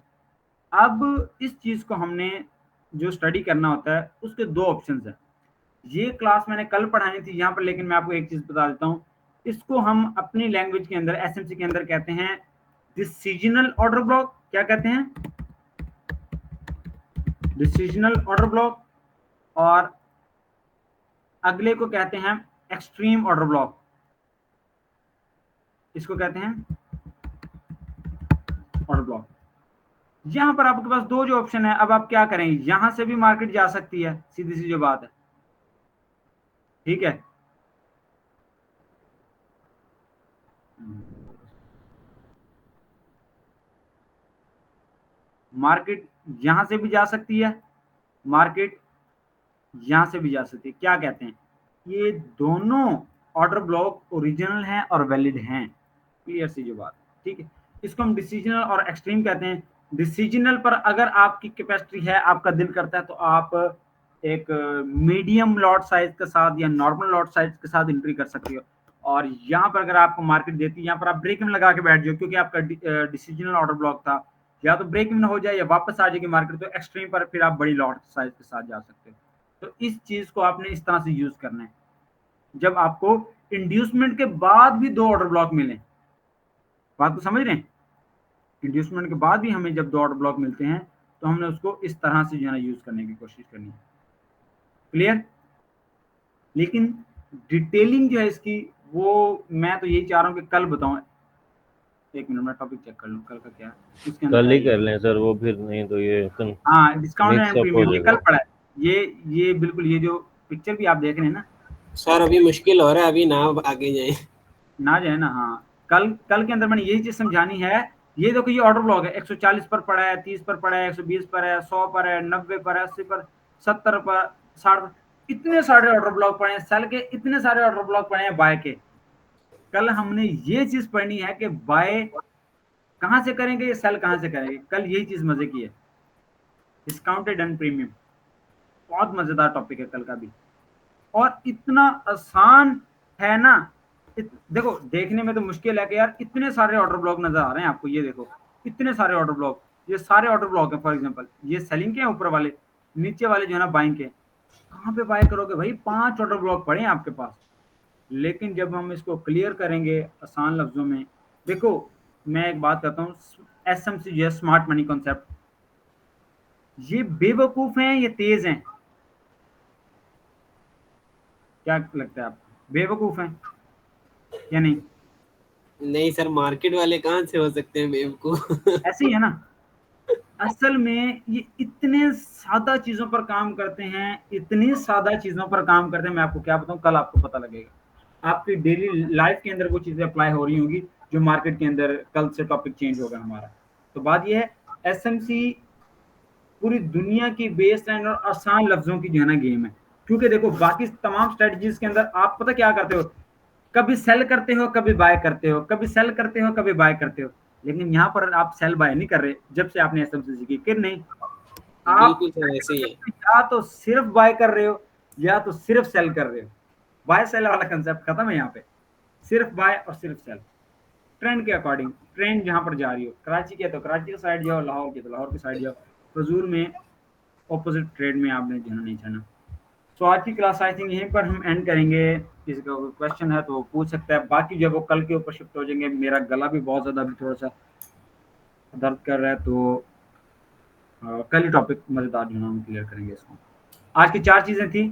अब इस चीज को हमने जो स्टडी करना होता है उसके 2 ऑप्शंस हैं। ये क्लास मैंने कल पढ़ानी थी यहाँ पर, लेकिन मैं आपको एक चीज बता देता हूँ, इसको हम अपनी लैंग्वेज के अंदर एसएमसी के अंदर कहते हैं डिसीजनल ऑर्डर ब्लॉक। क्या कहते हैं? Decisional order block. और अगले को कहते हैं एक्सट्रीम ऑर्डर ब्लॉक। इसको कहते हैं ऑर्डर ब्लॉक। यहां पर आपके पास दो जो ऑप्शन है, अब आप क्या करें, यहां से भी मार्केट जा सकती है, सीधी सी जो बात है, ठीक है। मार्केट यहां से भी जा सकती है, मार्केट यहां से भी जा सकती है। क्या कहते हैं, ये दोनों ऑर्डर ब्लॉक ओरिजिनल हैं और वैलिड हैं, क्लियर सी जो बात, ठीक है। इसको हम डिसीजनल और एक्सट्रीम कहते हैं। डिसीजनल पर अगर आपकी कैपेसिटी है, आपका दिल करता है, तो आप एक मीडियम लॉट साइज के साथ या नॉर्मल लॉट साइज के साथ एंट्री कर सकते हो। और यहाँ पर अगर आपको मार्केट देती है, यहाँ पर आप ब्रेक इवन लगा के बैठ जाओ, क्योंकि आपका डिसीजनल ऑर्डर ब्लॉक था, या तो ब्रेक इवन हो जाए या वापस आ जाएगी मार्केट, तो एक्सट्रीम पर फिर आप बड़ी लॉट साइज के साथ जा सकते हो। तो इस चीज को आपने इस तरह से यूज करना है, जब आपको इंड्यूसमेंट के बाद भी दो ऑर्डर ब्लॉक मिले, बात को समझ रहे हैं, इंड्यूसमेंट के बाद भी हमें जब दो ऑर्डर ब्लॉक मिलते हैं, तो हमने उसको इस तरह से जो है यूज करने की कोशिश करनी है, क्लियर। लेकिन डिटेलिंग जो है इसकी, वो मैं तो यही चाह रहा हूँ कि कल बताऊं। एक मिनट, मैं टॉपिक चेक कर लूँ कल का क्या है, उसके अंदर कल ही क्या कर लें सर, वो फिर नहीं तो ये हाँ, डिस्काउंट एंड मिक्सअप हो प्रीमियम ये कल जाएगा। पड़ा है। ये बिल्कुल, ये जो पिक्चर भी आप देख रहे हैं ना सर अभी मुश्किल हो रहा है, अभी ना आगे जाए ना जाए ना, हाँ, कल के अंदर मैंने यही चीज समझानी है। ये देखो, ये ऑर्डर ब्लॉक है, 140 पर पड़ा है, 30 पर पड़ा है, 120 पर है, 100 पर है, 90 पर है, 80 पर, 70 पर, 60 पर, इतने सारे ऑर्डर ब्लॉक पड़े हैं सेल के, इतने सारे ऑर्डर ब्लॉक पड़े हैं बाय के। कल हमने ये चीज पढ़नी है कि बाय कहां से करेंगे, ये सेल कहां से करेंगे, कल यही चीज मजे की है। डिस्काउंटेड एंड प्रीमियम बहुत मजेदार टॉपिक है कल का भी, और इतना आसान है ना। देखो, देखने में तो मुश्किल है कि यार इतने सारे ऑर्डर ब्लॉक नजर आ रहे हैं आपको, ये देखो इतने सारे ऑर्डर ब्लॉक, ये सारे ऑर्डर ब्लॉक है। फॉर एग्जांपल ये सेलिंग के हैं ऊपर वाले, नीचे वाले जो है ना बाइंग के। कहाँ पे बाय करोगे भाई, 5 ऑर्डर ब्लॉक पड़े हैं आपके पास। लेकिन जब हम इसको क्लियर करेंगे आसान लफ्जों में, देखो मैं एक बात कहता हूँ, एसएमसी जो है स्मार्ट मनी कॉन्सेप्ट, ये बेवकूफ हैं, ये तेज हैं, क्या लगता है आपको, बेवकूफ हैं या नहीं? नहीं सर, मार्केट वाले कहाँ से हो सकते हैं बेवकूफ ऐसे ही है ना। असल में ये इतने सादा चीजों पर काम करते हैं, इतनी सादा चीजों पर काम करते हैं, मैं आपको क्या बताऊं, कल आपको पता लगेगा। आपकी डेली लाइफ के अंदर वो चीजें अप्लाई हो रही होंगी जो मार्केट के अंदर कल से टॉपिक चेंज होगा हमारा। तो बात ये है, एसएमसी पूरी दुनिया की बेस्ड एंड और आसान लफ्जों की जो है ना गेम है। क्योंकि देखो, बाकी तमाम स्ट्रेटजीज के अंदर आप पता क्या करते हो, कभी सेल करते हो, कभी बाय करते हो, कभी सेल करते हो, कभी बाय करते हो। लेकिन यहाँ पर आप सेल बाय नहीं कर रहे, जब से आपने एसएमसी सीखी कि नहीं, आप बिल्कुल सर ऐसे ही है। या तो सिर्फ बाय कर रहे हो या तो सिर्फ सेल कर रहे हो। बाय सेल वाला कंसेप्ट खत्म है यहाँ पे, सिर्फ बाय और सिर्फ सेल, ट्रेंड के अकॉर्डिंग, ट्रेंड जहां पर जा रही हो। कराची के तो कराची की साइड जाओ, लाहौर के तो लाहौर की साइड जाओ, फजूल में ऑपोजिट ट्रेड में आपने जाना नहीं जाना। तो आज की क्लास आई थिंक यहीं पर हम एंड करेंगे। किसी का कोई क्वेश्चन है तो वो पूछ सकता है, बाकी जो वो कल के ऊपर शिफ्ट हो जाएंगे। मेरा गला भी बहुत ज़्यादा अभी थोड़ा सा दर्द कर रहा है, तो कल ही टॉपिक मज़ेदार जो है हम क्लियर करेंगे इसको। आज की 4 चीज़ें थी,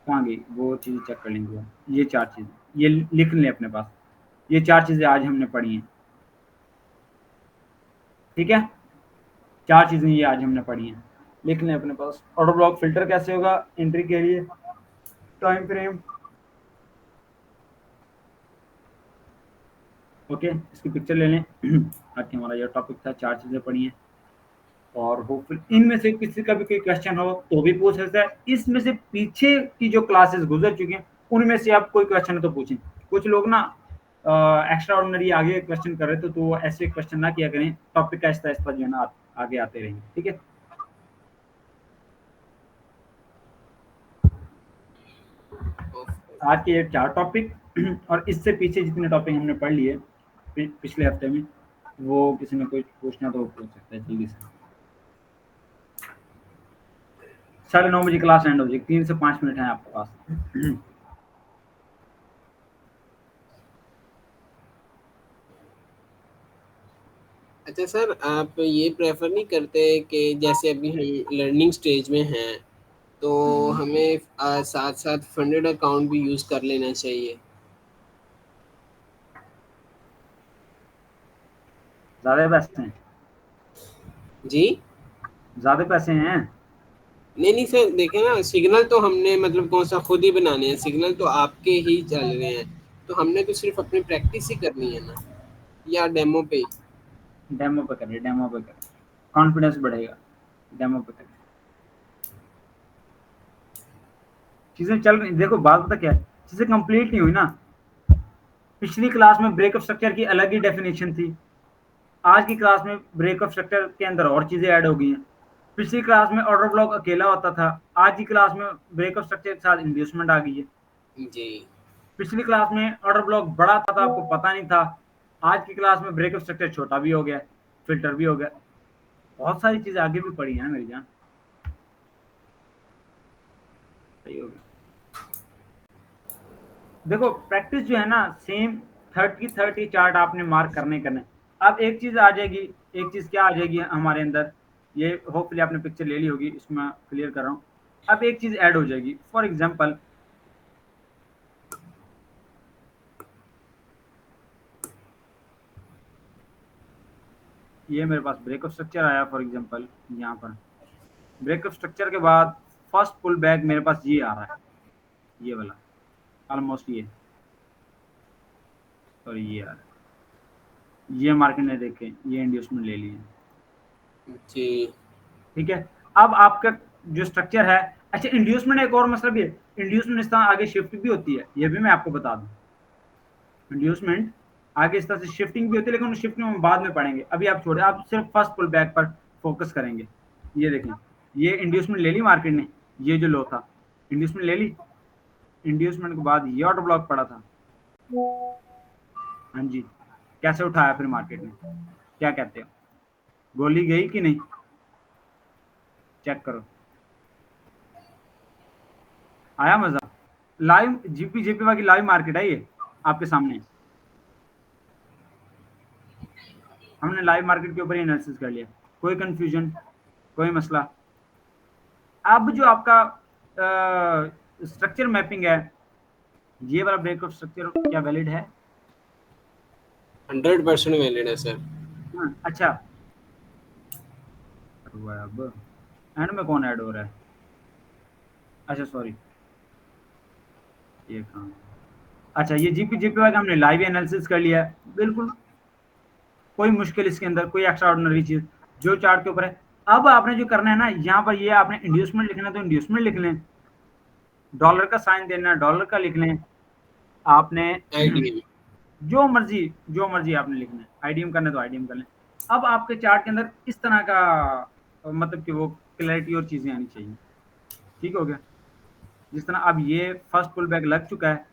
कहाँ गई वो चीज़ें, चेक कर लेंगे। ये 4 चीज़ें, ये लिख लें अपने पास, ये 4 चीज़ें आज हमने पढ़ी हैं, ठीक है। 4 चीज़ें ये आज हमने पढ़ी हैं, लिख लें अपने पास। ऑर्डर ब्लॉक फिल्टर कैसे होगा एंट्री के लिए, टाइम फ्रेम, ओके, इसकी पिक्चर ले लें। आज हमारा ये टॉपिक था, 4 चीज़ें पढ़ी हैं, और होपफुल इनमें से किसी का भी कोई क्वेश्चन हो तो भी पूछ सकता है। इसमें से पीछे की जो क्लासेस गुजर चुकी हैं उनमें से आप कोई क्वेश्चन है तो पूछें। कुछ लोग ना एक्स्ट्रा ऑर्डिनरी आगे क्वेश्चन कर रहे थे, तो ऐसे क्वेश्चन ना किया करें, टॉपिक का आहिस्ता आहिस्ता जो है ना आगे आते रहेंगे, ठीक है। आज के ये 4 टॉपिक और इससे पीछे जितने टॉपिक हमने पढ़ लिए पिछले हफ्ते में, वो किसी ने कोई पूछना तो पूछ सकता है जल्दी से। 9:30 बजे क्लास एंड हो जाएगी, 3 से 5 मिनट है आपके पास। अच्छा सर, आप ये प्रेफर नहीं करते कि जैसे अभी हम लर्निंग स्टेज में हैं, तो हमें साथ साथ फंडेड अकाउंट भी यूज़ कर लेना चाहिए? ज्यादा पैसे हैं? जी ज्यादा पैसे हैं? नहीं सर, देखे ना, सिग्नल तो हमने मतलब कौन सा खुद ही बनाने हैं, सिग्नल तो आपके ही चल रहे हैं, तो हमने तो सिर्फ अपनी प्रैक्टिस ही करनी है ना, या डेमो पे। डेमो पे करिए, डेमो पे करिए, कॉन्फिडेंस बढ़ेगा। डेमो पे करिए, चीजें चल रही। देखो बात पता क्या है, चीजें कंप्लीट नहीं हुई ना। पिछली क्लास में ब्रेकअप स्ट्रक्चर की अलग ही डेफिनेशन थी, आज की क्लास में ब्रेकअप स्ट्रक्चर के अंदर और चीजें ऐड हो गई हैं। पिछली क्लास में ऑर्डर ब्लॉक अकेला होता था, आज की क्लास में ब्रेकअप स्ट्रक्चर के साथ इंड्यूसमेंट आ गई है। जी पिछली क्लास में ऑर्डर ब्लॉक बड़ा था तो आपको पता नहीं था, आज की क्लास में ब्रेकअप स्ट्रक्चर छोटा भी हो गया, फिल्टर भी हो गया, बहुत सारी चीजें आगे भी पड़ी हैं मेरी जान। सही हो गया। देखो प्रैक्टिस जो है ना, सेम 30 चार्ट आपने मार्क करने। अब एक चीज आ जाएगी, एक चीज क्या आ जाएगी हमारे अंदर, ये होपफुली आपने पिक्चर ले ली होगी, इसमें क्लियर कर रहा हूँ। अब एक चीज ऐड हो जाएगी, फॉर एग्जांपल ये मेरे पास ब्रेकअप स्ट्रक्चर आया, फॉर एग्जांपल यहाँ पर ब्रेकअप स्ट्रक्चर के बाद फर्स्ट पुल बैक मेरे पास ये आ रहा है, ये वाला ऑलमोस्ट ये, सॉरी ये आ रहा है, ये मार्केट ने देखे, ये इंड्यूसमेंट ले लिए, जी ठीक है। अब आपका जो स्ट्रक्चर है, अच्छा इंड्यूसमेंट एक और मसला भी है, इंड्यूसमेंट इस तरह आगे शिफ्ट भी होती है, ये भी मैं आपको बता दूं। इंड्यूसमेंट आगे इस तरह से शिफ्टिंग भी होती है, लेकिन उस शिफ्टिंग में बाद में पढ़ेंगे, अभी आप छोड़े, आप सिर्फ फर्स्ट पुल बैक पर फोकस करेंगे। ये देखें, ये इंड्यूसमेंट ले ली मार्केट ने, ये जो लो था इंड्यूसमेंट ले ली, इंड्यूसमेंट के बाद ये ऑर्डर ब्लॉक पड़ा था, हाँ जी, कैसे उठाया फिर मार्केट ने, क्या कहते हो, गोली गई कि नहीं, चेक करो, आया मजा। लाइव जीपी जेपीवाई की लाइव मार्केट है ये आपके सामने, हमने लाइव मार्केट के ऊपर ही एनालिसिस कर लिया, कोई कंफ्यूजन, कोई मसला। अब जो आपका स्ट्रक्चर मैपिंग है, ये वाला ब्रेकअप स्ट्रक्चर क्या वैलिड है? 100% वैलिड है सर। अच्छा, अब एंड में कौन ऐड हो रहा है, अच्छा सॉरी, ये कहाँ, अच्छा ये जीपी जेपीवाई का हमने लाइव एनालिसिस कर लिया है, बिल्कुल कोई मुश्किल इसके अंदर, कोई एक्स्ट्रा ऑर्डिनरी चीज जो चार्ट के ऊपर है। अब आपने जो करना है ना, यहाँ पर ये आपने इंड्यूसमेंट लिखना है तो इंड्यूसमेंट लिख लें, डॉलर का साइन देना है डॉलर का लिख लें, आपने आईडीएम जो मर्जी आपने लिखना है, आईडीएम करना है तो आईडीएम कर लें। अब आपके चार्ट के अंदर इस तरह का मतलब कि वो क्लैरिटी और चीजें आनी चाहिए, ठीक हो गया। जिस तरह अब ये फर्स्ट पुल बैक लग चुका है,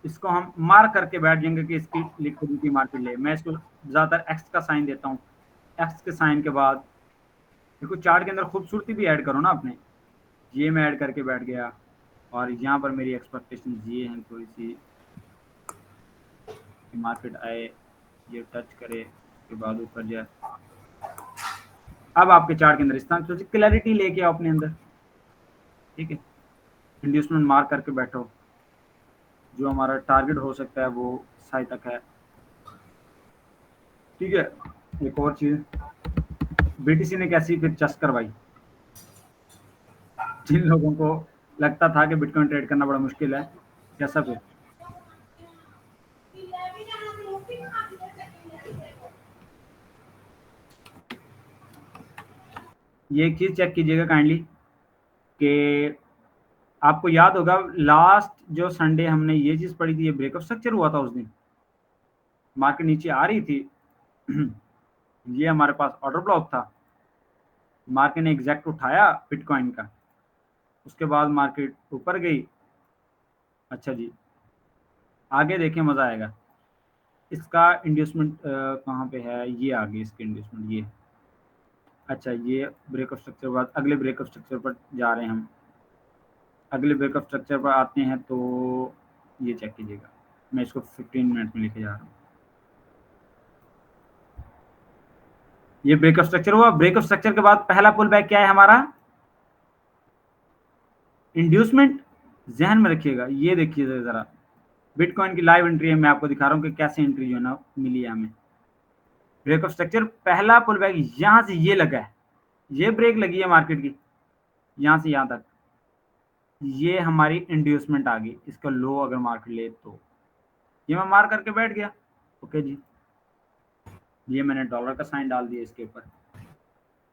इसको हम मार्क करके बैठ जाएंगे कि इसकी लिक्विडिटी मार्केट ले, मैं इसको ज़्यादातर एक्स का साइन देता हूँ, एक्स के साइन के बाद देखो चार्ट के अंदर खूबसूरती भी ऐड करो ना अपने, ये मैं ऐड करके बैठ गया, और यहाँ पर मेरी एक्सपेक्टेशन ये हैं थोड़ी सी कि मार्केट आए, ये टच करे, उसके बाद ऊपर जाए। अब आपके चार्ट के अंदर इस तरह क्लैरिटी लेके आओ अपने अंदर, ठीक है, इंड्यूसमेंट मार्क करके बैठो, जो हमारा टारगेट हो सकता है वो साइड तक है, ठीक है। एक और चीज, बीटीसी ने कैसी फिर चस्क करवाई, जिन लोगों को लगता था कि बिटकॉइन ट्रेड करना बड़ा मुश्किल है, कैसा फिर ये एक चीज चेक कीजिएगा काइंडली कि आपको याद होगा लास्ट जो संडे हमने ये चीज पढ़ी थी, ये ब्रेकअप स्ट्रक्चर हुआ था उस दिन, मार्केट नीचे आ रही थी ये हमारे पास ऑर्डर ब्लॉक था, मार्केट ने एग्जैक्ट उठाया बिटकॉइन का, उसके बाद मार्केट ऊपर गई। अच्छा जी, आगे देखें मजा आएगा, इसका इंड्यूसमेंट कहाँ पे है, ये आगे इसके इंड्यूसमेंट ये, अच्छा ये ब्रेकअप स्ट्रक्चर बाद अगले ब्रेकअप स्ट्रक्चर पर जा रहे हैं हम, अगले ब्रेकअप स्ट्रक्चर पर आते हैं तो ये चेक कीजिएगा, मैं इसको 15 मिनट में लेके जा रहा हूँ। ये ब्रेकअप स्ट्रक्चर हुआ, ब्रेकअप स्ट्रक्चर के बाद पहला पुल बैक क्या है हमारा, इंड्यूसमेंट, जहन में रखिएगा। ये देखिए जरा बिटकॉइन की लाइव एंट्री है, मैं आपको दिखा रहा हूँ कि कैसे एंट्री जो है ना मिली है हमें, ब्रेक ऑफ स्ट्रक्चर, पहला पुल बैक यहां से ये लगा है, ये ब्रेक लगी है मार्केट की यहां से यहां तक, ये हमारी इंड्यूसमेंट आ गई, इसका लो अगर मार्केट ले तो ये मैं मार करके बैठ गया। ओके जी, ये मैंने डॉलर का साइन डाल दिया इसके ऊपर।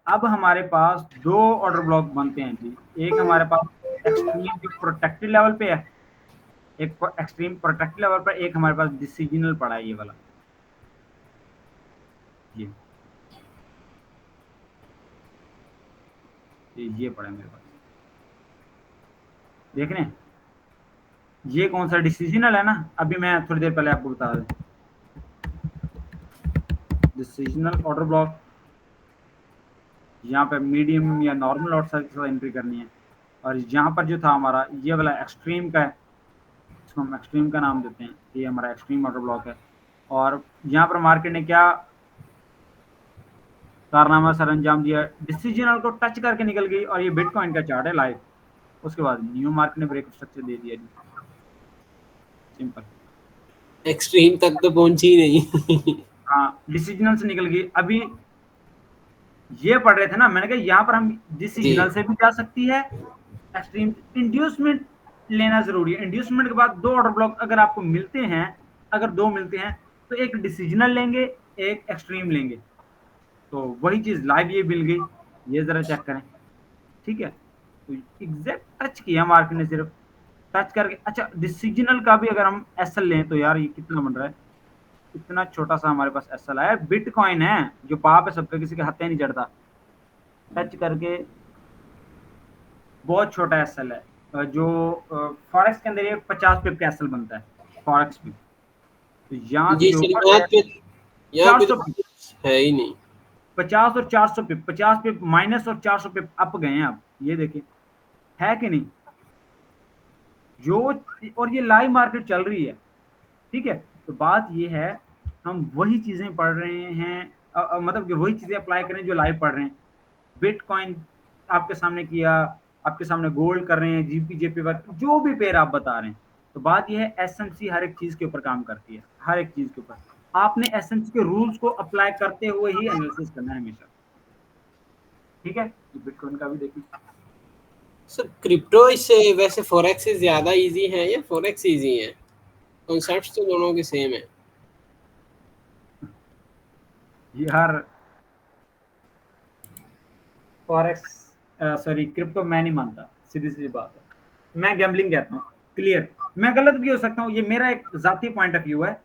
अब हमारे पास दो ऑर्डर ब्लॉक बनते हैं जी, एक हमारे पास एक्सट्रीम प्रोटेक्टेड लेवल पे है, एक एक्सट्रीम प्रोटेक्टेड लेवल पर, एक हमारे पास डिसीजनल पड़ा है ये वाला, ये पड़ा है मेरे पास, देख रहे हैं ये कौन सा डिसीजनल है ना, अभी मैं थोड़ी देर पहले आपको बता दूं, डिसीजनल ऑर्डर ब्लॉक, यहाँ पे मीडियम या नॉर्मल ऑर्डर साइज के साथ एंट्री करनी है, और यहाँ पर जो था हमारा ये वाला एक्सट्रीम का है, इसको हम एक्सट्रीम का नाम देते हैं, ये हमारा एक्सट्रीम ऑर्डर ब्लॉक है। और यहाँ पर मार्केट ने क्या कारनामा सर अंजाम दिया, डिसीजनल को टच करके निकल गई, और ये बिटकॉइन का चार्ट है लाइव, उसके बाद न्यू मार्केट ने ब्रेक स्ट्रक्चर दे दिया जी, सिंपल। एक्सट्रीम तक तो पहुंची नहीं। हाँ, डिसीजनल से निकल गई। अभी ये पढ़ रहे थे ना, मैंने कहा यहाँ पर हम डिसीजनल से भी जा सकती है, एक्सट्रीम, इंड्यूसमेंट लेना जरूरी है। इंड्यूसमेंट के बाद दो ऑर्डर ब्लॉक अगर आपको मिलते हैं, अगर दो मिलते हैं तो एक डिसीजनल लेंगे, एक एक्सट्रीम लेंगे, तो वही चीज लाइव ये मिल गई, ये जरा चेक करें, ठीक है। तो एग्जैक्ट टच किया मार्केट ने, सिर्फ टच करके। अच्छा, डिसीजनल का भी अगर हम एसएल लें तो यार ये कितना बन रहा है, इतना छोटा सा हमारे पास एसएल है, बिटकॉइन है जो पाप है सब पे, किसी के हाथ नहीं चढ़ता, टच करके बहुत छोटा एसएल है, जो फॉरेक्स के अंदर ये 50 पिप का एसएल बनता है फॉरेक्स में, तो यहाँ जी से सर, ऊपर यहाँ पे 400 तो है ही नहीं। 50 और 400 पिप, 50 पिप माइनस और 400 पिप अप गए हैं, आप ये देखिए है कि नहीं, जो, और ये लाइव मार्केट चल रही है, ठीक है। तो बात ये है, हम वही चीजें पढ़ रहे हैं, मतलब कि वही चीजें अप्लाई करें जो लाइव पढ़ रहे हैं। बिटकॉइन आपके सामने किया, आपके सामने गोल्ड कर रहे हैं, जीपीजेपी वर्क, जो भी पेयर आप बता रहे हैं। तो बात यह है, एसएमसी हर एक चीज के ऊपर काम करती है, हर एक चीज के ऊपर आपने एसएमसी के रूल्स को अप्लाई करते हुए ही एनालिसिस करना है हमेशा, ठीक है। बिटकॉइन का भी देखिए सर, क्रिप्टो इससे वैसे फॉरेक्स से ज्यादा इजी है या फॉरेक्स इजी है? कॉन्सेप्ट्स तो दोनों के सेम है यार। फॉरेक्स सॉरी क्रिप्टो मैं नहीं मानता, सीधी सी बात है, मैं गैम्बलिंग कहता हूँ, क्लियर। मैं गलत भी हो सकता हूँ, ये मेरा एक जाती पॉइंट ऑफ व्यू है,